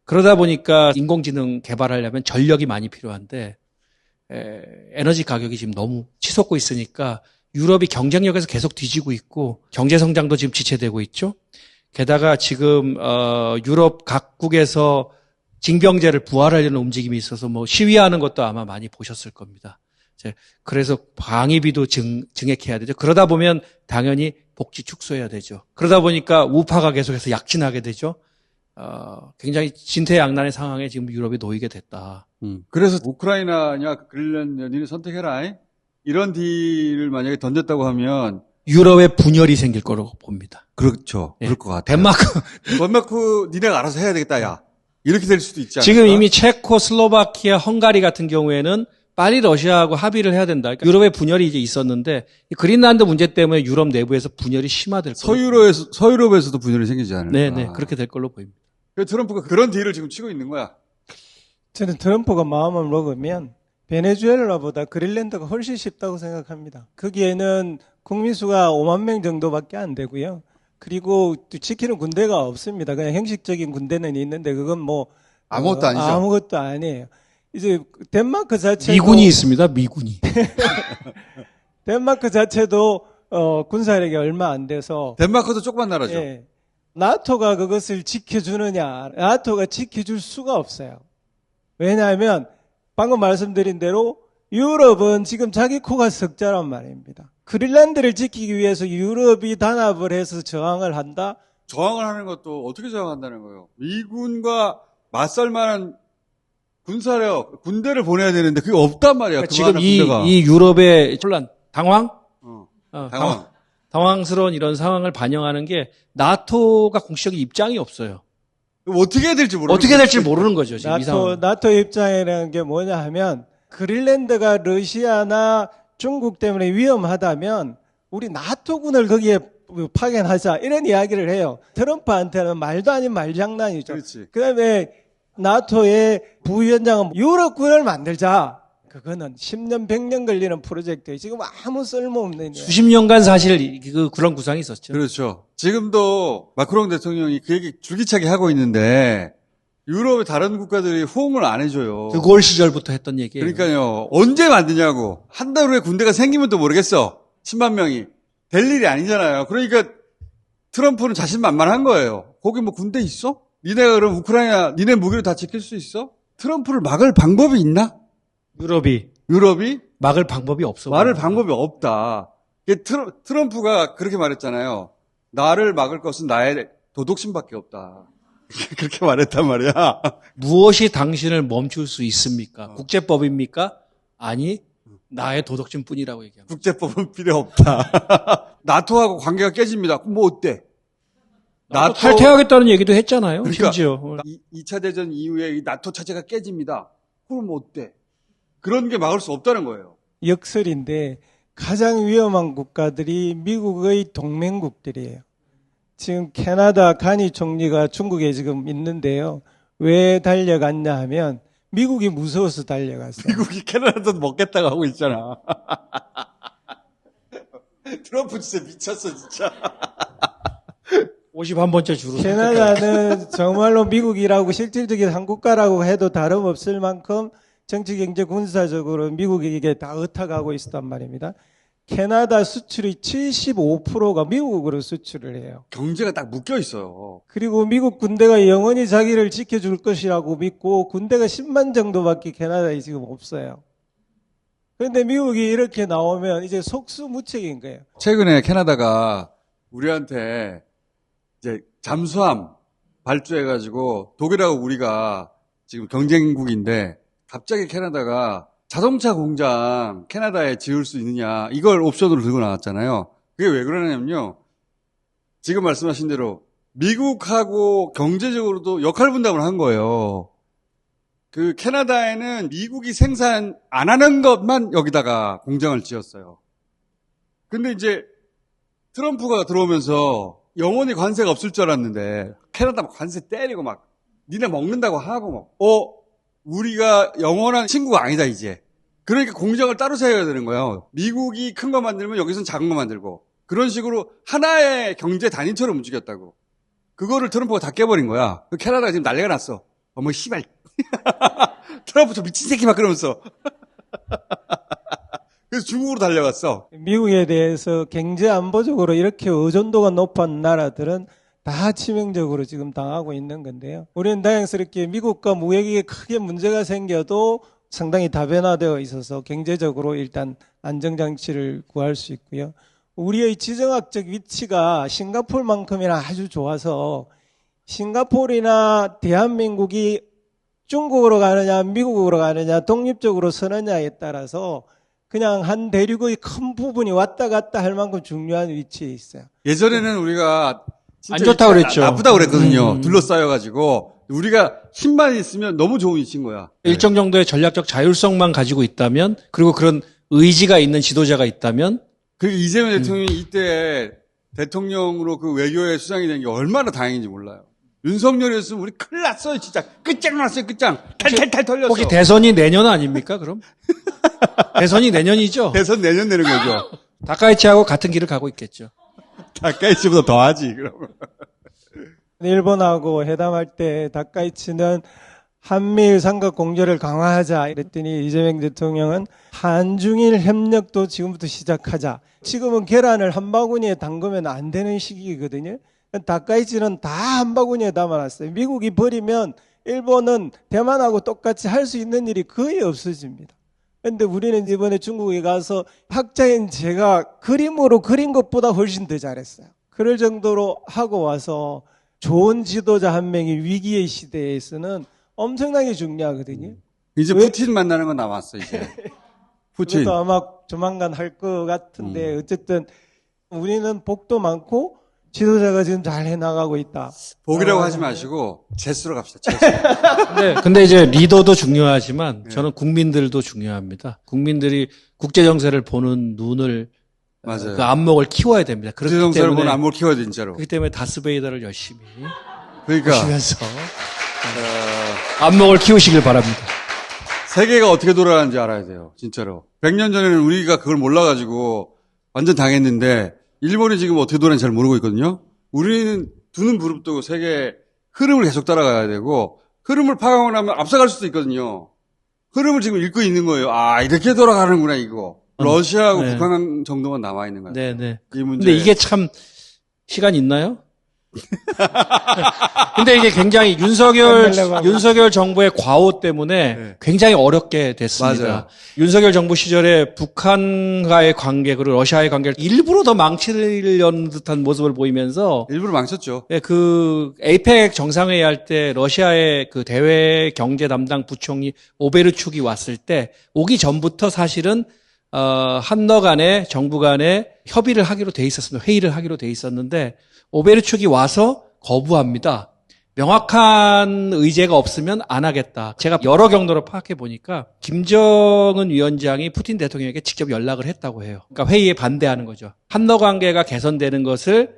그러다 보니까 인공지능 개발하려면 전력이 많이 필요한데 에너지 가격이 지금 너무 치솟고 있으니까 유럽이 경쟁력에서 계속 뒤지고 있고 경제 성장도 지금 지체되고 있죠. 게다가 지금 유럽 각국에서 징병제를 부활하려는 움직임이 있어서 뭐 시위하는 것도 아마 많이 보셨을 겁니다. 그래서 방위비도 증액해야 되죠. 그러다 보면 당연히 복지 축소해야 되죠. 그러다 보니까 우파가 계속해서 약진하게 되죠. 굉장히 진퇴양난의 상황에 지금 유럽이 놓이게 됐다. 그래서 우크라이나냐 그린란드냐 선택해라. 이런 딜을 만약에 던졌다고 하면 유럽의 분열이 생길 거라고 봅니다. 그렇죠. 예. 그럴 것 같아요. 덴마크 니네가 알아서 해야 되겠다. 야. 이렇게 될 수도 있지 않을까? 지금 이미 체코, 슬로바키아, 헝가리 같은 경우에는 빨리 러시아하고 합의를 해야 된다. 그러니까 유럽의 분열이 이제 있었는데 그린란드 문제 때문에 유럽 내부에서 분열이 심화될 거예요. 서유럽에서도 분열이 생기지 않을까? 네, 그렇게 될 걸로 보입니다. 트럼프가 그런 딜을 지금 치고 있는 거야. 저는 트럼프가 마음을 먹으면 베네수엘라보다 그린란드가 훨씬 쉽다고 생각합니다. 거기에는 국민 수가 5만 명 정도밖에 안 되고요. 그리고 또 지키는 군대가 없습니다. 그냥 형식적인 군대는 있는데 그건 뭐 아무것도 아니죠. 아무것도 아니에요. 이제 덴마크 자체도 미군이 있습니다. 미군이. 덴마크 자체도 군사력이 얼마 안 돼서 덴마크도 조그만 나라죠. 예, 나토가 그것을 지켜주느냐? 나토가 지켜줄 수가 없어요. 왜냐하면 방금 말씀드린 대로 유럽은 지금 자기 코가 석자란 말입니다. 그린란드를 지키기 위해서 유럽이 단합을 해서 저항을 한다? 저항을 하는 것도 어떻게 저항한다는 거예요? 미군과 맞설 만한 군사력, 군대를 보내야 되는데 그게 없단 말이야. 그러니까 지금 이 유럽의 혼란, 당황? 당황스러운 이런 상황을 반영하는 게 나토가 공식적인 입장이 없어요. 어떻게 해야 될지 모르는 어떻게 될지 모르는 거죠. 지금 이 상황. 나토 입장이라는 게 뭐냐 하면 그린란드가 러시아나 중국 때문에 위험하다면 우리 나토군을 거기에 파견하자 이런 이야기를 해요. 트럼프한테는 말도 아닌 말장난이죠. 그렇지. 그다음에 나토의 부위원장은 유럽군을 만들자. 그거는 10년, 100년 걸리는 프로젝트예요. 지금 아무 쓸모없는 일이에요. 수십 년간 사실 그런 구상이 있었죠. 그렇죠. 지금도 마크롱 대통령이 그 얘기 줄기차게 하고 있는데 유럽의 다른 국가들이 호응을 안 해줘요. 드골 시절부터 했던 얘기예요. 그러니까요. 언제 만드냐고. 한 달 후에 군대가 생기면 또 모르겠어. 10만 명이. 될 일이 아니잖아요. 그러니까 트럼프는 자신만만한 거예요. 거기 뭐 군대 있어? 니네가 그럼 우크라이나 니네 무기로 다 지킬 수 있어? 트럼프를 막을 방법이 있나? 유럽이 막을 방법이 없어. 말을 방법이 없다. 이게 트럼프가 그렇게 말했잖아요. 나를 막을 것은 나의 도덕심밖에 없다. 그렇게 말했단 말이야. 무엇이 당신을 멈출 수 있습니까? 국제법입니까? 아니, 나의 도덕심뿐이라고 얘기합니다. 국제법은 필요 없다. 나토하고 관계가 깨집니다. 그럼 뭐 어때? 나토 탈퇴하겠다는 얘기도 했잖아요. 그러니까 심지어. 2차 대전 이후에 이 나토 체제가 깨집니다. 그럼 뭐 어때? 그런 게 막을 수 없다는 거예요. 역설인데 가장 위험한 국가들이 미국의 동맹국들이에요. 지금 캐나다 가니 총리가 중국에 지금 있는데요. 왜 달려갔냐 하면 미국이 무서워서 달려갔어요. 미국이 캐나다도 먹겠다고 하고 있잖아. 트럼프 진짜 미쳤어 진짜. 51번째 주로. 캐나다는 정말로 미국이라고 실질적인 한국가라고 해도 다름없을 만큼 정치, 경제, 군사적으로 미국에게 다 의탁하고 있었단 말입니다. 캐나다 수출이 75%가 미국으로 수출을 해요. 경제가 딱 묶여 있어요. 그리고 미국 군대가 영원히 자기를 지켜줄 것이라고 믿고 군대가 10만 정도밖에 캐나다에 지금 없어요. 그런데 미국이 이렇게 나오면 이제 속수무책인 거예요. 최근에 캐나다가 우리한테 이제 잠수함 발주해가지고 독일하고 우리가 지금 경쟁국인데 갑자기 캐나다가 자동차 공장 캐나다에 지을 수 있느냐 이걸 옵션으로 들고 나왔잖아요. 그게 왜 그러냐면요. 지금 말씀하신 대로 미국하고 경제적으로도 역할 분담을 한 거예요. 그 캐나다에는 미국이 생산 안 하는 것만 여기다가 공장을 지었어요. 근데 이제 트럼프가 들어오면서 영원히 관세가 없을 줄 알았는데 캐나다 막 관세 때리고 막 니네 먹는다고 하고 막 우리가 영원한 친구가 아니다 이제. 그러니까 공장을 따로 세워야 되는 거예요. 미국이 큰 거 만들면 여기서는 작은 거 만들고 그런 식으로 하나의 경제 단위처럼 움직였다고. 그거를 트럼프가 다 깨버린 거야. 캐나다가 지금 난리가 났어. 어머 씨발. 트럼프 저 미친 새끼 막 그러면서. 그래서 중국으로 달려갔어. 미국에 대해서 경제 안보적으로 이렇게 의존도가 높은 나라들은 다 치명적으로 지금 당하고 있는 건데요. 우리는 다행스럽게 미국과 무역에 크게 문제가 생겨도 상당히 다변화되어 있어서 경제적으로 일단 안정장치를 구할 수 있고요. 우리의 지정학적 위치가 싱가포르만큼이나 아주 좋아서 싱가포르나 대한민국이 중국으로 가느냐 미국으로 가느냐 독립적으로 서느냐에 따라서 그냥 한 대륙의 큰 부분이 왔다 갔다 할 만큼 중요한 위치에 있어요. 예전에는 우리가 안 좋다고 그랬죠. 나쁘다고 그랬거든요. 둘러싸여가지고 우리가 힘만 있으면 너무 좋은 위치인 거야. 일정 정도의 전략적 자율성만 가지고 있다면 그리고 그런 의지가 있는 지도자가 있다면 그리고 이재명 대통령이 이때 대통령으로 그 외교의 수장이 된 게 얼마나 다행인지 몰라요. 윤석열이었으면 우리 큰일 났어요 진짜. 끝장났어요 끝장. 탈탈탈 털렸어. 혹시 대선이 내년 아닙니까 그럼? 대선이 내년이죠? 대선 내년 내는 거죠. 다카이치하고 같은 길을 가고 있겠죠. 다카이치보다 더 하지 그러면. 일본하고 회담할 때 다카이치는 한미일 삼각 공조를 강화하자 이랬더니 이재명 대통령은 한중일 협력도 지금부터 시작하자. 지금은 계란을 한 바구니에 담그면 안 되는 시기거든요. 다카이치는 다 한 바구니에 담아놨어요. 미국이 버리면 일본은 대만하고 똑같이 할 수 있는 일이 거의 없어집니다. 그런데 우리는 이번에 중국에 가서 학자인 제가 그림으로 그린 것보다 훨씬 더 잘했어요. 그럴 정도로 하고 와서 좋은 지도자 한 명이 위기의 시대에서는 엄청나게 중요하거든요. 이제 푸틴 만나는 건 남았어 이제. 푸틴. 그것도 아마 조만간 할 것 같은데 어쨌든 우리는 복도 많고 지도자가 지금 잘 해나가고 있다. 복이라고 하지 마시고 제수로 갑시다. 제수. 근데 이제 리더도 중요하지만 저는 국민들도 중요합니다. 국민들이 국제 정세를 보는 눈을 맞아요. 그 안목을 키워야 됩니다. 그렇기 국제정세를 때문에 보는 안목을 키워야 돼, 진짜로. 그렇기 때문에 다스베이더를 열심히 그러니까 보시면서 안목을 키우시길 바랍니다. 세계가 어떻게 돌아가는지 알아야 돼요. 진짜로. 100년 전에는 우리가 그걸 몰라가지고 완전 당했는데 일본이 지금 어떻게 돌아가는지 잘 모르고 있거든요. 우리는 두 눈 부릅뜨고 세계 흐름을 계속 따라가야 되고 흐름을 파악하고 나면 앞서갈 수도 있거든요. 흐름을 지금 읽고 있는 거예요. 아, 이렇게 돌아가는구나, 이거. 러시아하고 네. 북한 정도만 남아 있는 거예요. 네네. 이 문제. 근데 이게 참 시간 있나요? 근데 이게 굉장히 윤석열 정부의 과오 때문에 네. 굉장히 어렵게 됐습니다. 맞아요. 윤석열 정부 시절에 북한과의 관계 그리고 러시아의 관계를 일부러 더 망치려는 듯한 모습을 보이면서 일부러 망쳤죠. 예, 그 에이펙 정상회의 할 때 러시아의 그 대외 경제 담당 부총리 오베르축이 왔을 때 오기 전부터 사실은 한너 간에 정부 간에 협의를 하기로 돼 있었습니다. 회의를 하기로 돼 있었는데 오베르축이 와서 거부합니다. 명확한 의제가 없으면 안 하겠다. 제가 여러 경로로 파악해 보니까 김정은 위원장이 푸틴 대통령에게 직접 연락을 했다고 해요. 그러니까 회의에 반대하는 거죠. 한너 관계가 개선되는 것을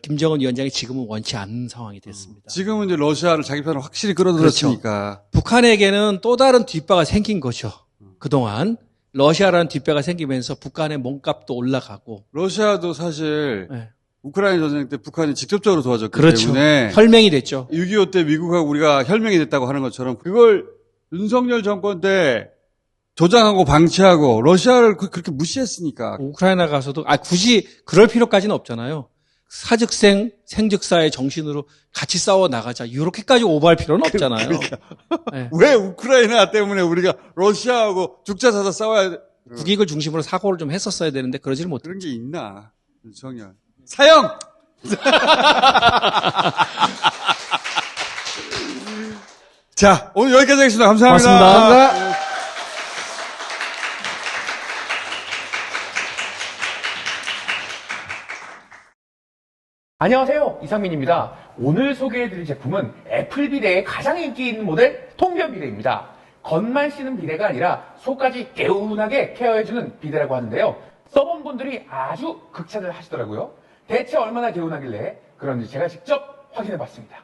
김정은 위원장이 지금은 원치 않는 상황이 됐습니다. 지금은 이제 러시아를 자기 편으로 확실히 끌어들였으니까. 북한에게는 또 다른 뒷바가 생긴 거죠. 그동안 러시아라는 뒷배가 생기면서 북한의 몸값도 올라가고. 러시아도 사실 네. 우크라이나 전쟁 때 북한이 직접적으로 도와줬기 그렇죠. 때문에 혈맹이 됐죠. 6.25 때 미국하고 우리가 혈맹이 됐다고 하는 것처럼 그걸 윤석열 정권 때 조장하고 방치하고 러시아를 그렇게 무시했으니까. 우크라이나 가서도 굳이 그럴 필요까지는 없잖아요. 사즉생 생즉사의 정신으로 같이 싸워 나가자. 이렇게까지 오버할 필요는 없잖아요. 그러니까. 네. 왜 우크라이나 때문에 우리가 러시아하고 죽자 사자 싸워야 돼? 국익을 중심으로 사고를 좀 했었어야 되는데 그러지를 못해요. 그런 게 있나? 윤석열. 사형! 자, 오늘 여기까지 하겠습니다. 감사합니다. 고맙습니다. 안녕하세요. 이상민입니다. 오늘 소개해드릴 제품은 애플 비데의 가장 인기 있는 모델 통변 비데입니다. 겉만 씻는 비데가 아니라 속까지 개운하게 케어해주는 비데라고 하는데요. 써본 분들이 아주 극찬을 하시더라고요. 대체 얼마나 개운하길래 그런지 제가 직접 확인해봤습니다.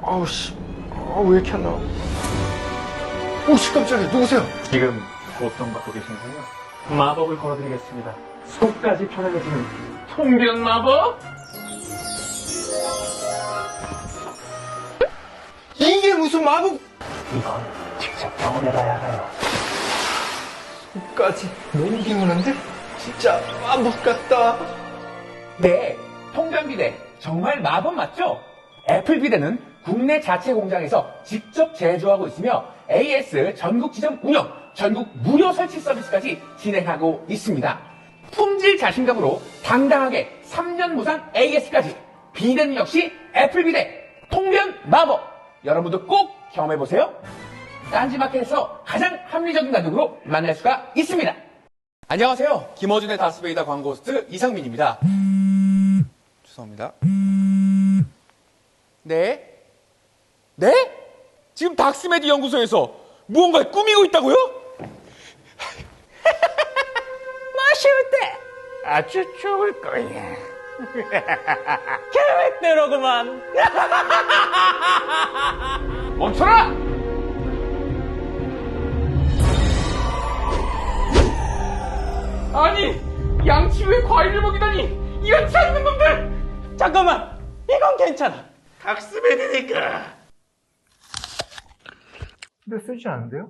아우씨, 왜 이렇게 안 나와? 오씨, 깜짝이야. 누구세요? 지금 고통받고 계신가요? 마법을 걸어드리겠습니다. 속까지 편안해지는 통변 마법? 이게 무슨 마법? 이건 직접 경험해봐야 알아요. 속까지 너무 개운한데? 진짜 마법 같다. 네, 통변 비데 정말 마법 맞죠? 애플 비데는 국내 자체 공장에서 직접 제조하고 있으며 AS 전국 지점 운영, 전국 무료 설치 서비스까지 진행하고 있습니다. 품질 자신감으로 당당하게 3년 무상 AS까지 비데는 역시 애플 비데 통변 마법. 여러분도 꼭 경험해보세요. 딴지마켓에서 가장 합리적인 가격으로 만날 수가 있습니다. 안녕하세요. 김어준의 다스베이다 광고 호스트 이상민입니다. 죄송합니다. 네? 네? 지금 닥스메디 연구소에서 무언가를 꾸미고 있다고요? 마실 때 아주 좋을 거야. 계획대로구만. 멈춰라! 아니, 양치 후에 과일을 먹이다니 이런 잔인한 놈들! 잠깐만, 이건 괜찮아. 닥스메디니까. 근데 쓰지 않은데요?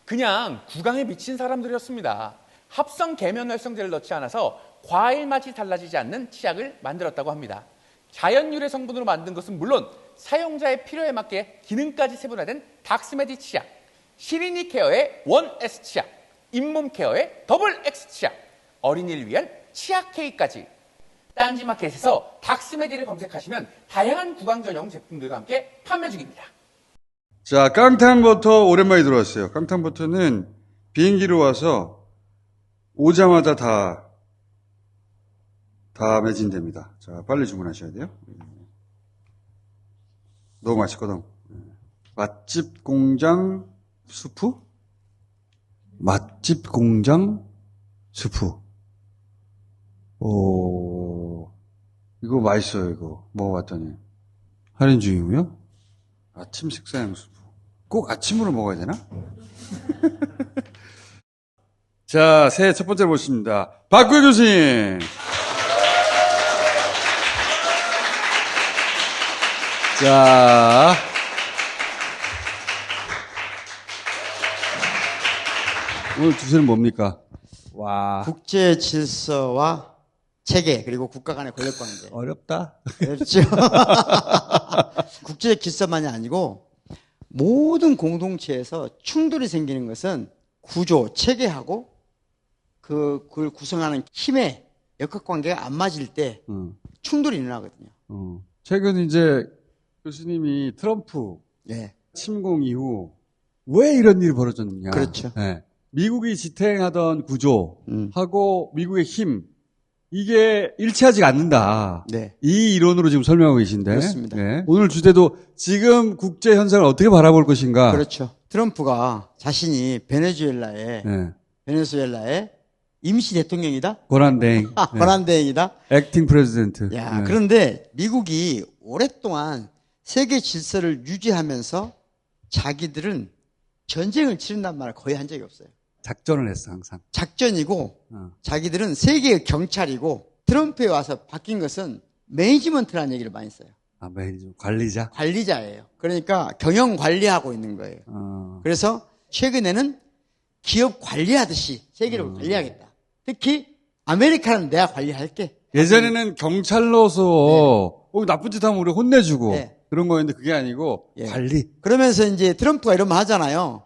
그냥 구강에 미친 사람들이었습니다. 합성 계면 활성제를 넣지 않아서 과일 맛이 달라지지 않는 치약을 만들었다고 합니다. 자연 유래 성분으로 만든 것은 물론 사용자의 필요에 맞게 기능까지 세분화된 닥스메디 치약, 시린이 케어의 원 S 치약, 잇몸 케어의 더블 X 치약, 어린이를 위한 치약 K까지 딴지마켓에서 닥스메디를 검색하시면 다양한 구강 전용 제품들과 함께 판매 중입니다. 자, 깡탄버터 오랜만에 들어왔어요. 깡탄버터는 비행기로 와서 오자마자 다 다 매진됩니다. 자, 빨리 주문하셔야 돼요. 너무 맛있거든. 맛집 공장 수프? 맛집 공장 수프. 오, 이거 맛있어요, 이거. 먹어봤더니. 할인 중이고요. 아침 식사용 수프. 꼭 아침으로 먹어야 되나? 자, 새해 첫 번째 모십니다. 박구혜 교수님. 자, 오늘 주제는 뭡니까? 와, 국제 질서와 체계 그리고 국가 간의 권력 관계. 어렵다. 그렇죠. 국제 질서만이 아니고 모든 공동체에서 충돌이 생기는 것은 구조, 체계하고 그걸 구성하는 힘의 역학관계가 안 맞을 때 충돌이 일어나거든요. 최근 이제 교수님이 트럼프 예. 침공 이후 왜 이런 일이 벌어졌느냐. 그렇죠. 예. 미국이 지탱하던 구조하고 미국의 힘, 이게 일치하지 않는다. 네. 이 이론으로 지금 설명하고 계신데. 그렇습니다. 예. 오늘 주제도 지금 국제 현상을 어떻게 바라볼 것인가. 그렇죠. 트럼프가 자신이 베네수엘라의 임시 대통령이다? 권한대행. 권한대행이다? 액팅 프레지던트. 야, 그런데 미국이 오랫동안 세계 질서를 유지하면서 자기들은 전쟁을 치른단 말을 거의 한 적이 없어요. 작전을 했어, 항상. 작전이고, 자기들은 세계의 경찰이고, 트럼프에 와서 바뀐 것은 매니지먼트라는 얘기를 많이 써요. 아, 매니저. 관리자? 관리자예요. 그러니까 경영 관리하고 있는 거예요. 그래서 최근에는 기업 관리하듯이 세계를 관리하겠다. 특히 아메리카는 내가 관리할게. 예전에는 경찰로서 나쁜 짓 하면 우리 혼내주고 네. 그런 거였는데 그게 아니고 관리. 그러면서 이제 트럼프가 이런 말 하잖아요.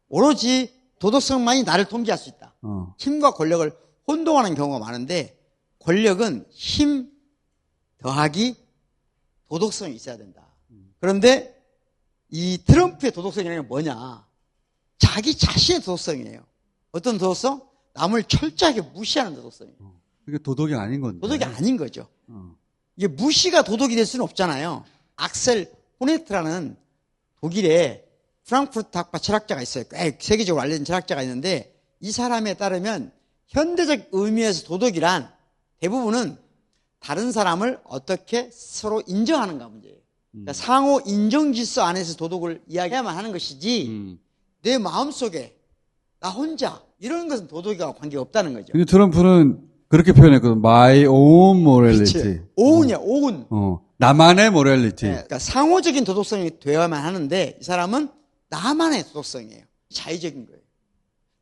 오로지 도덕성만이 나를 통제할 수 있다. 힘과 권력을 혼동하는 경우가 많은데 권력은 힘 더하기 도덕성이 있어야 된다. 그런데 이 트럼프의 도덕성이라는 게 뭐냐? 자기 자신의 도덕성이에요. 어떤 도덕성? 남을 철저하게 무시하는 도덕성이에요. 그게 도덕이 아닌 건데. 도덕이 아닌 거죠. 이게 무시가 도덕이 될 수는 없잖아요. 악셀 호네트라는 독일의 프랑크푸르트 학파 철학자가 있어요. 꽤 세계적으로 알려진 철학자가 있는데 이 사람에 따르면 현대적 의미에서 도덕이란 대부분은 다른 사람을 어떻게 서로 인정하는가 문제예요. 그러니까 상호 인정 질서 안에서 도덕을 이야기해야만 하는 것이지 내 마음속에 나 혼자 이런 것은 도덕과 관계가 없다는 거죠. 근데 트럼프는 그렇게 표현했거든. My own morality. 그치. 오운이야, 오운. 나만의 morality. 네, 그러니까 상호적인 도덕성이 되어야만 하는데 이 사람은 나만의 도덕성이에요. 자의적인 거예요.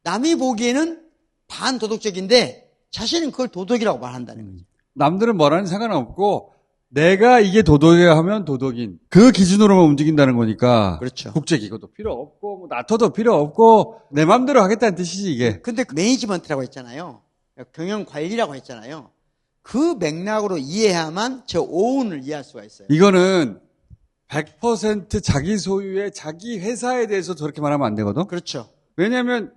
남이 보기에는 반도덕적인데 자신은 그걸 도덕이라고 말한다는 거죠. 남들은 뭐라는 상관없고 내가 이게 도덕이야 하면 도덕인 그 기준으로만 움직인다는 거니까. 그렇죠. 국제기구도 필요 없고 뭐 나토도 필요 없고 내 마음대로 하겠다는 뜻이지 이게. 근데 그 매니지먼트라고 했잖아요. 경영 관리라고 했잖아요. 그 맥락으로 이해해야만 저 오운을 이해할 수가 있어요. 이거는 100% 자기 소유의 자기 회사에 대해서 저렇게 말하면 안 되거든. 그렇죠. 왜냐하면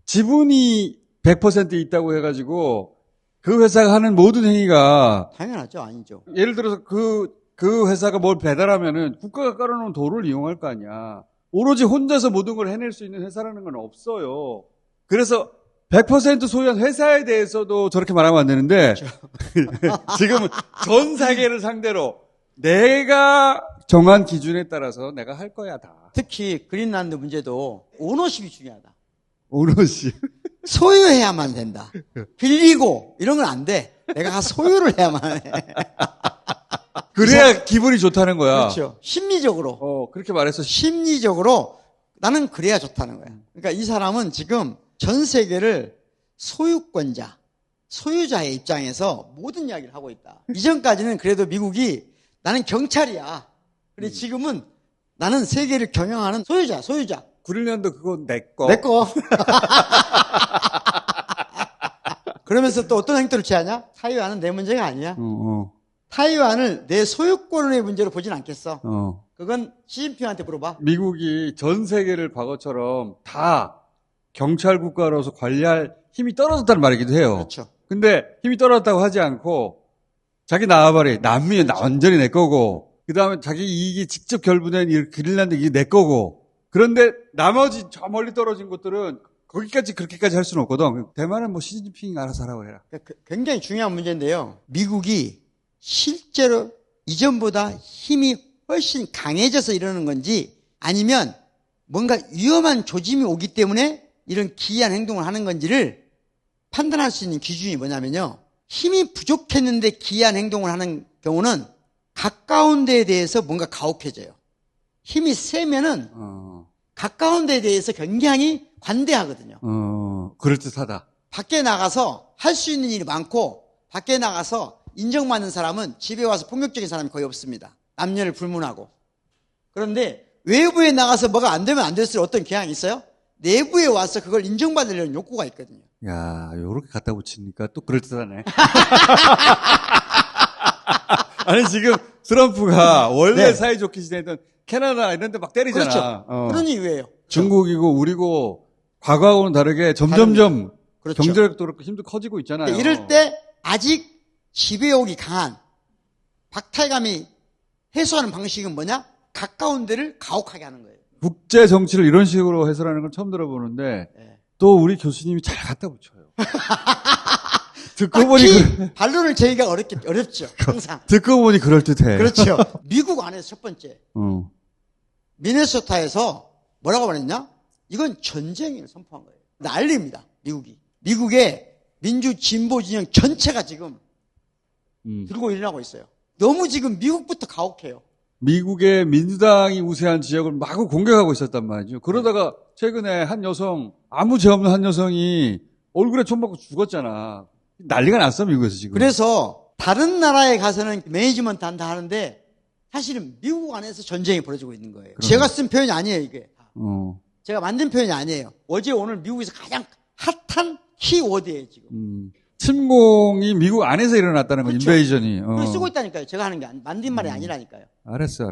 지분이 100% 있다고 해가지고 그 회사가 하는 모든 행위가 당연하죠, 아니죠. 예를 들어서 그 회사가 뭘 배달하면은 국가가 깔아놓은 도를 이용할 거 아니야. 오로지 혼자서 모든 걸 해낼 수 있는 회사라는 건 없어요. 그래서 100% 소유한 회사에 대해서도 저렇게 말하면 안 되는데 그렇죠. 지금은 전 세계를 상대로 내가 정한 기준에 따라서 내가 할 거야 다. 특히 그린란드 문제도 오너십이 중요하다. 오롯이. 소유해야만 된다. 빌리고 이런 건 안 돼. 내가 소유를 해야만 해. 그래야 기분이 좋다는 거야. 그렇죠. 심리적으로. 그렇게 말해서 심리적으로 나는 그래야 좋다는 거야. 그러니까 이 사람은 지금 전 세계를 소유권자, 소유자의 입장에서 모든 이야기를 하고 있다. 이전까지는 그래도 미국이 나는 경찰이야. 근데 지금은 나는 세계를 경영하는 소유자. 그린란드 그건 내 거. 내 거. 그러면서 또 어떤 행태를 취하냐? 타이완은 내 문제가 아니야. 타이완을 내 소유권의 문제로 보진 않겠어. 그건 시진핑한테 물어봐. 미국이 전 세계를 과거처럼 다 경찰 국가로서 관리할 힘이 떨어졌다는 말이기도 해요. 그렇죠. 근데 힘이 떨어졌다고 하지 않고 자기 나와버리. 남미 완전히 내 거고. 그 다음에 자기 이익이 직접 결부된 이 그린란드 이게 내 거고. 그런데 나머지 저 멀리 떨어진 곳들은 거기까지 그렇게까지 할 수는 없거든. 대만은 뭐 시진핑 알아서 하라고 해라. 굉장히 중요한 문제인데요. 미국이 실제로 이전보다 힘이 훨씬 강해져서 이러는 건지 아니면 뭔가 위험한 조짐이 오기 때문에 이런 기이한 행동을 하는 건지를 판단할 수 있는 기준이 뭐냐면요. 힘이 부족했는데 기이한 행동을 하는 경우는 가까운 데에 대해서 뭔가 가혹해져요. 힘이 세면은 가까운 데에 대해서 굉장히 관대하거든요. 그럴듯하다. 밖에 나가서 할 수 있는 일이 많고 밖에 나가서 인정받는 사람은 집에 와서 폭력적인 사람이 거의 없습니다. 남녀를 불문하고. 그런데 외부에 나가서 뭐가 안 되면 안 될수록 어떤 경향이 있어요? 내부에 와서 그걸 인정받으려는 욕구가 있거든요. 야, 요렇게 갖다 붙이니까 또 그럴듯하네. 아니, 지금 트럼프가 원래 네. 사이좋게 지내던 캐나다 이런 데 막 때리잖아. 그렇죠. 그런 이유예요. 중국이고 우리고 과거하고는 다르게 점점점 그렇죠. 경제력도 그렇고 힘도 커지고 있잖아요. 근데 이럴 때 아직 지배욕이 강한 박탈감이 해소하는 방식은 뭐냐? 가까운 데를 가혹하게 하는 거예요. 국제 정치를 이런 식으로 해설하는 건 처음 들어보는데 또 우리 교수님이 잘 갖다 붙여요. 듣고 보니 반론을 제기가 어렵죠. 항상. 듣고 보니 그럴듯해. 그렇죠. 미국 안에서 첫 번째. 미네소타에서 뭐라고 말했냐? 이건 전쟁을 선포한 거예요. 난리입니다. 미국이. 미국의 민주 진보 진영 전체가 지금 들고 일어나고 있어요. 너무 지금 미국부터 가혹해요. 미국의 민주당이 우세한 지역을 마구 공격하고 있었단 말이죠. 그러다가 최근에 한 여성, 아무 죄 없는 한 여성이 얼굴에 총 맞고 죽었잖아. 난리가 났어, 미국에서 지금. 그래서 다른 나라에 가서는 매니지먼트 한다 하는데 사실은 미국 안에서 전쟁이 벌어지고 있는 거예요. 제가 쓴 표현이 아니에요, 이게. 제가 만든 표현이 아니에요. 어제 오늘 미국에서 가장 핫한 키워드예요, 지금. 침공이 미국 안에서 일어났다는 거, 그렇죠. 인베이전이. 그걸 쓰고 있다니까요. 제가 하는 게 만든 말이 아니라니까요. 알았어.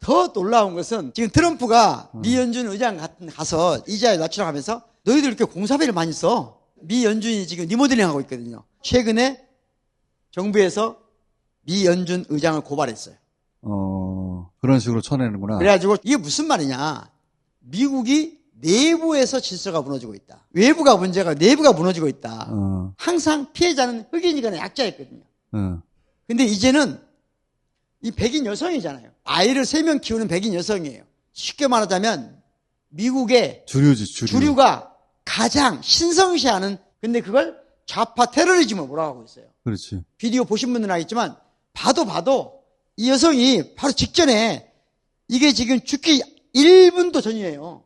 더 놀라운 것은 지금 트럼프가 미 연준 의장 가서 이자율 낮추라고 하면서 너희들 이렇게 공사비를 많이 써. 미 연준이 지금 리모델링 하고 있거든요. 최근에 정부에서 미 연준 의장을 고발했어요. 그런 식으로 쳐내는구나. 그래가지고 이게 무슨 말이냐. 미국이 내부에서 질서가 무너지고 있다. 외부가 문제가 내부가 무너지고 있다. 항상 피해자는 흑인이거나 약자였거든요. 근데 이제는 이 백인 여성이잖아요. 아이를 3명 키우는 백인 여성이에요. 쉽게 말하자면 미국의 주류가 가장 신성시하는, 근데 그걸 좌파 테러리즘을 몰아가고 있어요. 그렇지. 비디오 보신 분들은 알겠지만 봐도 이 여성이 바로 직전에 이게 지금 죽기 1분도 전이에요.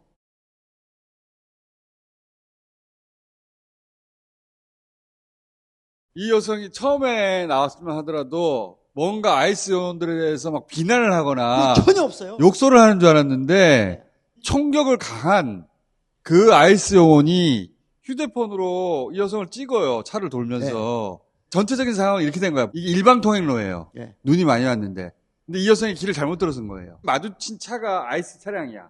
이 여성이 처음에 나왔으면 하더라도 뭔가 아이스 요원들에 대해서 막 비난을 하거나 전혀 없어요. 욕설을 하는 줄 알았는데 총격을 가한 그 아이스 요원이 휴대폰으로 이 여성을 찍어요. 차를 돌면서. 전체적인 상황은 이렇게 된 거야. 이게 일방통행로예요. 눈이 많이 왔는데. 근데 이 여성이 길을 잘못 들어선 거예요. 마주친 차가 아이스 차량이야.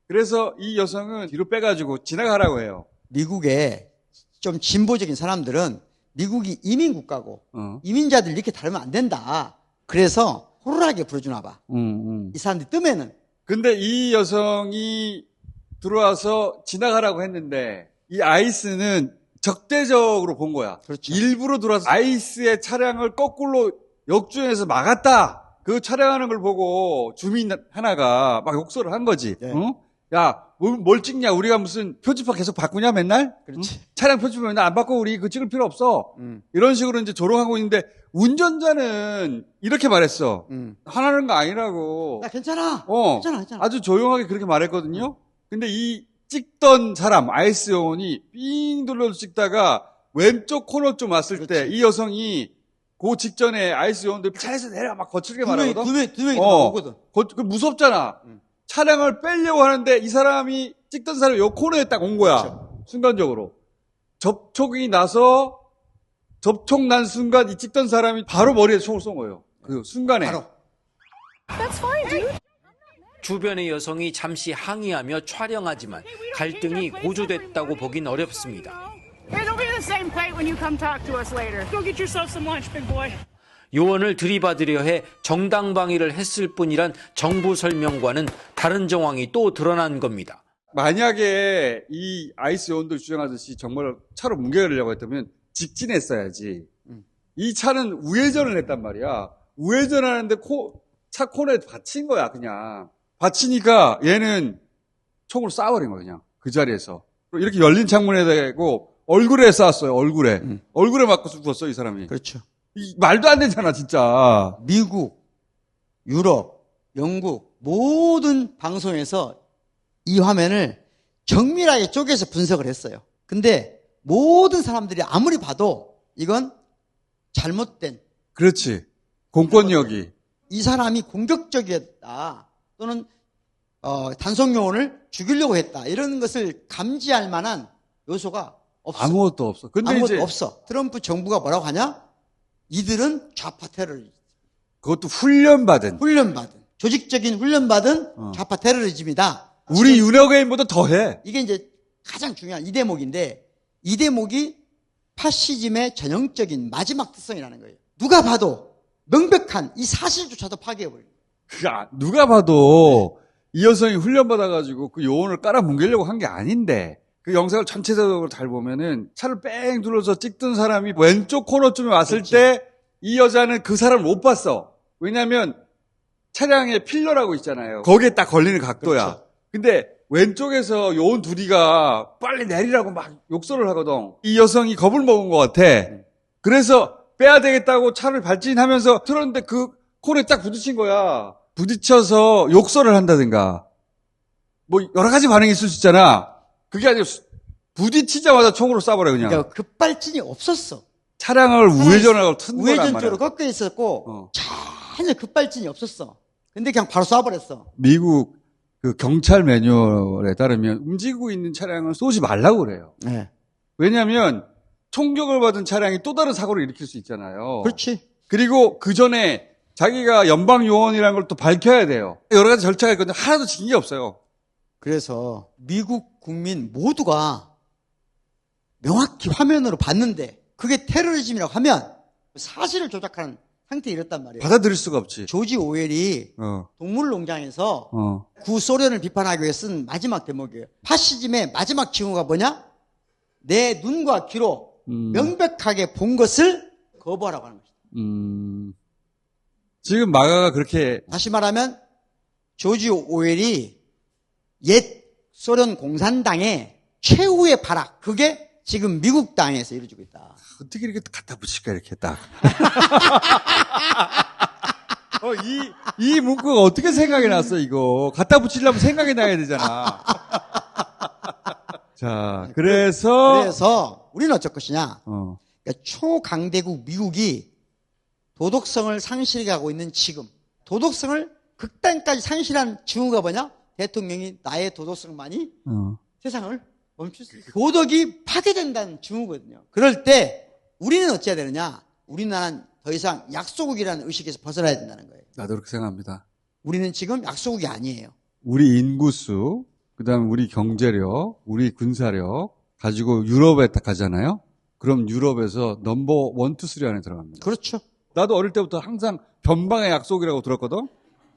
그래서 이 여성은 뒤로 빼가지고 지나가라고 해요. 미국에 좀 진보적인 사람들은 미국이 이민국가고 이민자들 이렇게 다루면 안 된다. 그래서 호루라기 불어주나 봐. 이 사람들이 뜨면은. 근데 이 여성이 들어와서 지나가라고 했는데 이 아이스는 적대적으로 본 거야. 그렇죠. 일부러 들어와서 아이스의 차량을 거꾸로 역주행해서 막았다. 그 촬영하는 걸 보고 주민 하나가 막 욕설을 한 거지. 야, 뭘 찍냐? 우리가 무슨 표지판 계속 바꾸냐, 맨날? 그렇지. 차량 표지판 맨날 안 바꾸고 우리 그 찍을 필요 없어. 이런 식으로 이제 조롱하고 있는데 운전자는 이렇게 말했어. 화나는 거 아니라고. 야, 괜찮아. 괜찮아. 아주 조용하게 그렇게 말했거든요. 근데 이 찍던 사람, 아이스 요원이 삥 돌려서 찍다가 왼쪽 코너 좀 왔을 때 이 여성이 그 직전에 아이스 요원들 차에서 내려 막 거칠게 말하거든. 두 명이 오거든. 그 무섭잖아. 차량을 빼려고 하는데 이 사람이 찍던 사람이 요 코너에 딱 온 거야. 그렇죠. 순간적으로. 접촉이 나서 접촉 난 순간 이 찍던 사람이 바로 머리에 총을 쏜 거예요. 그 순간에. 바로. 주변의 여성이 잠시 항의하며 촬영하지만 갈등이 고조됐다고 보긴 어렵습니다. when you come talk to us later. Go get yourself some lunch, big boy. 요원을 들이받으려 해 정당방위를 했을 뿐이란 정부 설명과는 다른 정황이 또 드러난 겁니다. 만약에 이 아이스 요원들 주장하듯이 정말 차로 뭉개려고 했다면 직진했어야지. 이 차는 우회전을 했단 말이야. 우회전하는데 차 코너에 받친 거야, 그냥. 받치니까 얘는 총으로 쏴버린 거야, 그냥. 그 자리에서. 이렇게 열린 창문에 대고 얼굴에 쐈어요, 얼굴에. 얼굴에 맞고 죽었어, 이 사람이. 그렇죠. 말도 안 되잖아, 진짜. 미국, 유럽, 영국 모든 방송에서 이 화면을 정밀하게 쪼개서 분석을 했어요. 근데 모든 사람들이 아무리 봐도 이건 잘못된. 그렇지. 공권력이. 이 사람이 공격적이었다. 또는 단속 요원을 죽이려고 했다. 이런 것을 감지할 만한 요소가 없어. 아무것도 없어. 근데 아무것도 이제 없어. 트럼프 정부가 뭐라고 하냐? 이들은 좌파 테러리즘. 그것도 훈련받은. 조직적인 훈련받은 좌파 테러리즘이다. 우리 윤핵관보다 더해. 이게 이제 가장 중요한 이 대목인데 이 대목이 파시즘의 전형적인 마지막 특성이라는 거예요. 누가 봐도 명백한 이 사실조차도 파괴해버려요. 누가 봐도 이 여성이 훈련받아가지고 그 요원을 깔아뭉개려고 한 게 아닌데 그 영상을 전체적으로 잘 보면은 차를 뺑 둘러서 찍던 사람이 왼쪽 코너쯤에 왔을 때 이 여자는 그 사람을 못 봤어. 왜냐하면 차량에 필러라고 있잖아요. 거기에 딱 걸리는 각도야. 그렇죠. 근데 왼쪽에서 요원 둘이가 빨리 내리라고 막 욕설을 하거든. 이 여성이 겁을 먹은 것 같아. 그래서 빼야 되겠다고 차를 발진하면서 틀었는데 그 코너에 딱 부딪힌 거야. 부딪혀서 욕설을 한다든가 뭐 여러 가지 반응이 있을 수 있잖아. 그게 아니고 부딪히자마자 총으로 쏴버려 그냥. 그러니까 급발진이 없었어. 차량을 우회전하고 튼 거란 우회전 말이야. 쪽으로 꺾여 있었고 전혀 급발진이 없었어. 근데 그냥 바로 쏴버렸어. 미국 그 경찰 매뉴얼에 따르면 움직이고 있는 차량을 쏘지 말라고 그래요. 네. 왜냐하면 총격을 받은 차량이 또 다른 사고를 일으킬 수 있잖아요. 그렇지. 그리고 그 전에 자기가 연방 요원이라는 걸 또 밝혀야 돼요. 여러 가지 절차가 있거든요. 하나도 지킨 게 없어요. 그래서 미국 국민 모두가 명확히 화면으로 봤는데 그게 테러리즘이라고 하면 사실을 조작하는 상태에 이랬단 말이에요. 받아들일 수가 없지. 조지 오웰이 동물농장에서 구소련을 비판하기 위해 쓴 마지막 대목이에요. 파시즘의 마지막 징후가 뭐냐? 내 눈과 귀로 명백하게 본 것을 거부하라고 하는 것이다. 지금 마가가 그렇게 다시 말하면 조지 오웰이 옛 소련 공산당의 최후의 발악, 그게 지금 미국 땅에서 이루어지고 있다. 어떻게 이렇게 갖다 붙일까 이렇게 딱. 이 문구가 어떻게 생각이 났어 이거. 갖다 붙이려면 생각이 나야 되잖아. 자, 그래서 우리는 어쩔 것이냐. 그러니까 초강대국 미국이 도덕성을 상실해가고 있는 지금 도덕성을 극단까지 상실한 징후가 뭐냐? 대통령이 나의 도덕성만이 세상을 멈출 수 있다. 도덕이 파괴된다는 징후거든요. 그럴 때 우리는 어찌해야 되느냐? 우리나라는 더 이상 약소국이라는 의식에서 벗어나야 된다는 거예요. 나도 그렇게 생각합니다. 우리는 지금 약소국이 아니에요. 우리 인구수, 그다음에 우리 경제력, 우리 군사력 가지고 유럽에 딱 가잖아요. 그럼 유럽에서 넘버 1, 2, 3 안에 들어갑니다. 그렇죠. 나도 어릴 때부터 항상 변방의 약속이라고 들었거든.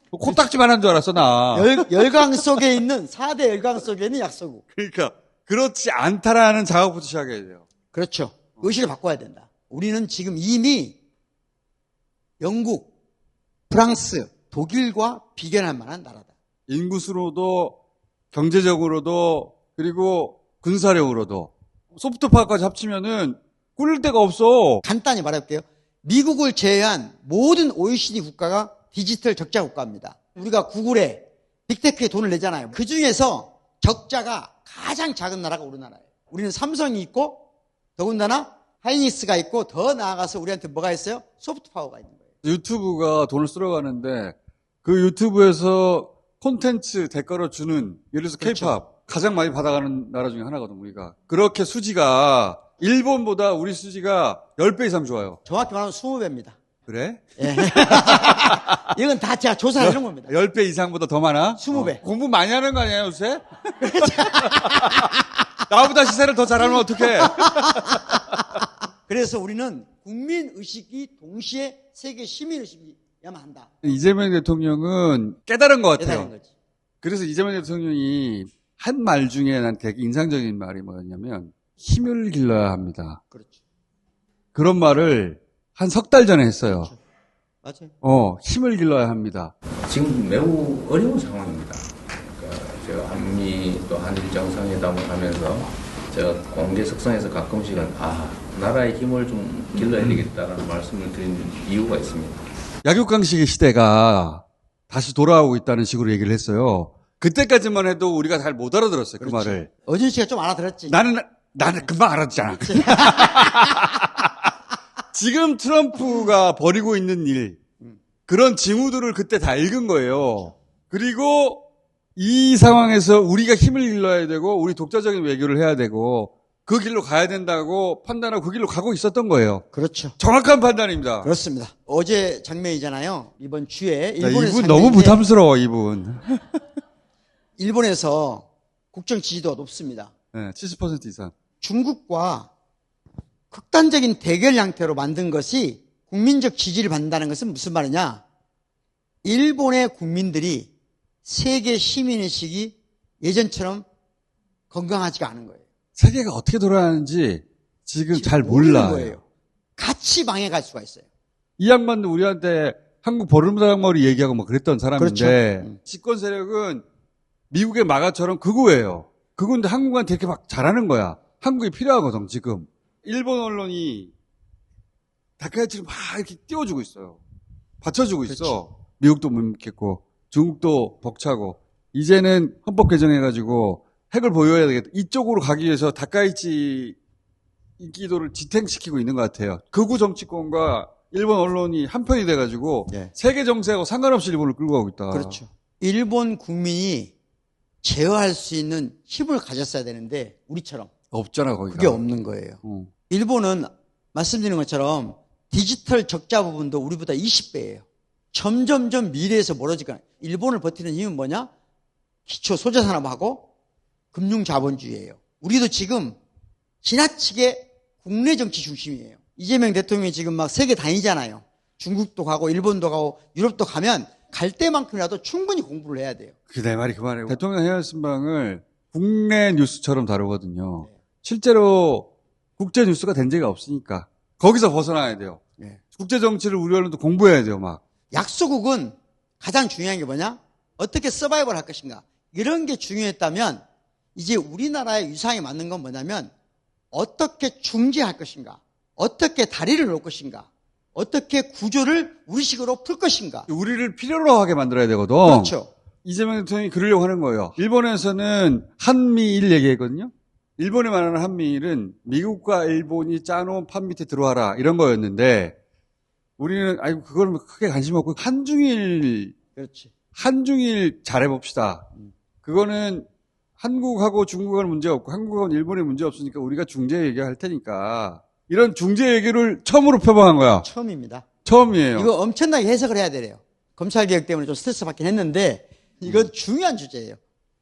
코딱지만 한 줄 알았어 나. 열강 속에 있는 4대 열강 속에 있는 약소국. 그러니까 그렇지 않다라는 자각부터 시작해야 돼요. 그렇죠. 의식을 바꿔야 된다. 우리는 지금 이미 영국, 프랑스, 독일과 비견할 만한 나라다. 인구수로도 경제적으로도 그리고 군사력으로도 소프트파워까지 합치면은 꿀릴 데가 없어. 간단히 말해볼게요. 미국을 제외한 모든 OECD 국가가 디지털 적자 국가입니다. 우리가 구글에 빅테크에 돈을 내잖아요. 그 중에서 적자가 가장 작은 나라가 우리나라예요. 우리는 삼성이 있고 더군다나 하이닉스가 있고 더 나아가서 우리한테 뭐가 있어요? 소프트파워가 있는 거예요. 유튜브가 돈을 쓸어가는데 그 유튜브에서 콘텐츠 대가로 주는 예를 들어서 그렇죠. K-팝 가장 많이 받아가는 나라 중에 하나거든 우리가. 그렇게 수지가 일본보다 우리 수지가 10배 이상 좋아요. 정확히 말하면 20배입니다. 그래? 예. 이건 다 제가 조사를 해놓은 겁니다. 10배 이상보다 더 많아? 20배. 공부 많이 하는 거 아니야 요새? 나보다 시세를 더 잘하면 어떡해? 그래서 우리는 국민 의식이 동시에 세계 시민 의식이야만 한다. 이재명 대통령은 깨달은 것 같아요. 깨달은 거지. 그래서 이재명 대통령이 한 말 중에 난 되게 인상적인 말이 뭐였냐면 힘을 길러야 합니다. 그렇죠. 그런 말을 한 석 달 전에 했어요. 그렇죠. 맞아요. 힘을 길러야 합니다. 지금 매우 어려운 상황입니다. 그러니까 제가 한미 또 한일 정상회담을 하면서 제가 공개석상에서 가끔씩은 나라의 힘을 좀 길러야 되겠다라는 말씀을 드린 이유가 있습니다. 약육강식의 시대가 다시 돌아오고 있다는 식으로 얘기를 했어요. 그때까지만 해도 우리가 잘 못 알아들었어요. 그 말을. 어진 씨가 좀 알아들었지. 나는 금방 알아듣잖아. 지금 트럼프가 벌이고 있는 일, 그런 징후들을 그때 다 읽은 거예요. 그리고 이 상황에서 우리가 힘을 길러야 되고 우리 독자적인 외교를 해야 되고 그 길로 가야 된다고 판단하고 그 길로 가고 있었던 거예요. 그렇죠. 정확한 판단입니다. 그렇습니다. 어제 장면이잖아요. 이번 주에 일본에서 이분 너무 부담스러워 이분. 일본에서 국정 지지도가 높습니다. 네, 70% 이상. 중국과 극단적인 대결 형태로 만든 것이 국민적 지지를 받는다는 것은 무슨 말이냐? 일본의 국민들이 세계 시민의식이 예전처럼 건강하지가 않은 거예요. 세계가 어떻게 돌아가는지 지금 잘 몰라요. 거예요. 같이 방해갈 수가 있어요. 이 양반도 우리한테 한국 버름장머리 얘기하고 뭐 그랬던 사람인데 그렇죠. 집권 세력은 미국의 마가처럼 극우예요. 극우인데 한국한테 이렇게 막 잘하는 거야. 한국이 필요하거든 지금. 일본 언론이 다카이치를 막 이렇게 띄워주고 있어요. 받쳐주고 있어. 그렇지. 미국도 못 믿겠고 중국도 벅차고 이제는 헌법 개정해가지고 핵을 보유해야 되겠다. 이쪽으로 가기 위해서 다카이치 인기도를 지탱시키고 있는 것 같아요. 극우 정치권과 일본 언론이 한편이 돼가지고 세계 정세하고 상관없이 일본을 끌고 가고 있다. 그렇죠. 일본 국민이 제어할 수 있는 힘을 가졌어야 되는데 우리처럼 없잖아 거기가. 그게 없는 거예요. 일본은 말씀드린 것처럼 디지털 적자 부분도 우리보다 20배예요. 점점점 미래에서 멀어지거나. 일본을 버티는 힘은 뭐냐? 기초 소재산업하고 금융자본주의예요. 우리도 지금 지나치게 국내 정치 중심이에요. 이재명 대통령이 지금 막 세계 다니잖아요. 중국도 가고 일본도 가고 유럽도 가면 갈 때만큼이라도 충분히 공부를 해야 돼요. 내 말이 그 말이에요. 대통령 해외신방을 국내 뉴스처럼 다루거든요. 실제로 국제 뉴스가 된 적이 없으니까 거기서 벗어나야 돼요. 국제 정치를 우리 언론도 공부해야 돼요. 막 약소국은 가장 중요한 게 뭐냐? 어떻게 서바이벌 할 것인가? 이런 게 중요했다면 이제 우리나라의 위상에 맞는 건 뭐냐면 어떻게 중재할 것인가? 어떻게 다리를 놓을 것인가? 어떻게 구조를 우리식으로 풀 것인가? 우리를 필요로 하게 만들어야 되거든. 그렇죠. 이재명 대통령이 그러려고 하는 거예요. 일본에서는 한미일 얘기했거든요. 일본이 말하는 한미일은 미국과 일본이 짜놓은 판 밑에 들어와라 이런 거였는데 우리는 그걸 크게 관심 없고 한중일 그렇지. 한중일 잘해봅시다. 그거는 한국하고 중국하고는 문제 없고 한국하고 일본에 문제 없으니까 우리가 중재 얘기할 테니까 이런 중재 얘기를 처음으로 표방한 거야. 처음입니다. 처음이에요. 이거 엄청나게 해석을 해야 돼요. 검찰개혁 때문에 좀 스트레스 받긴 했는데 이건 중요한 주제예요.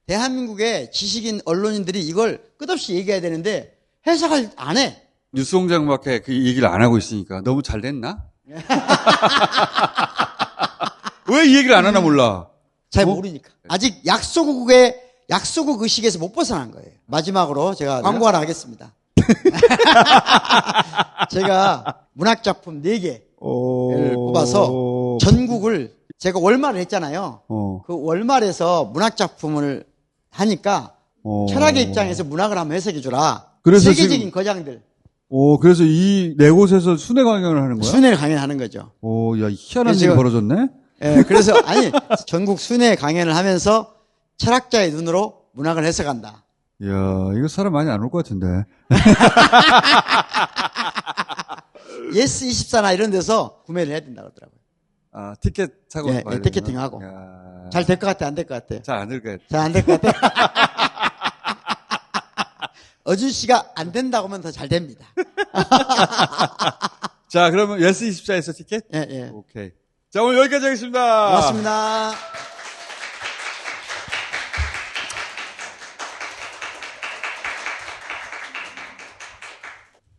대한민국의 지식인 언론인들이 이걸 끝없이 얘기해야 되는데 해석을 안 해. 뉴스공장밖에 그 얘기를 안 하고 있으니까 너무 잘 됐나? 왜 이 얘기를 안 하나 몰라. 잘 모르니까. 아직 약소국 의식에서 못 벗어난 거예요. 마지막으로 제가 광고 하나 하겠습니다. 제가 문학작품 4개를 뽑아서 전국을 제가 월말을 했잖아요. 그 월말에서 문학작품을 하니까 철학의 입장에서 문학을 한번 해석해주라. 세계적인 거장들. 그래서 이 네 곳에서 순회 강연을 하는 거야? 순회 강연하는 거죠. 야, 희한한 일이 벌어졌네? 예, 그래서, 전국 순회 강연을 하면서 철학자의 눈으로 문학을 해석한다. 이야, 이거 사람 많이 안 올 것 같은데. 예스24나 이런 데서 구매를 해야 된다고 하더라고요. 티켓 사고. 티켓팅하고. 잘 될 것 같아, 안 될 것 같아요? 잘 안 될 것 같아. 잘 안 될 것 같아. 어준 씨가 안 된다고 하면 더 잘 됩니다. 자, 그러면 예스24에서 티켓? 예. 오케이. 자, 오늘 여기까지 하겠습니다. 고맙습니다.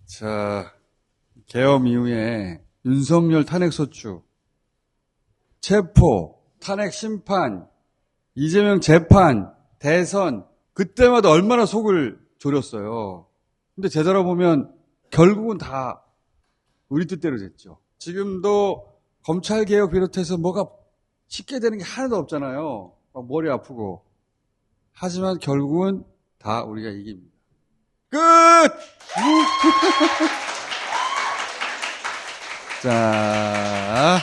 자, 계엄 이후에 윤석열 탄핵소추, 체포, 탄핵 심판, 이재명 재판, 대선, 그때마다 얼마나 속을 졸였어요. 근데 되돌아보면 결국은 다 우리 뜻대로 됐죠. 지금도 검찰개혁 비롯해서 뭐가 쉽게 되는 게 하나도 없잖아요. 막 머리 아프고. 하지만 결국은 다 우리가 이깁니다. 끝! 자.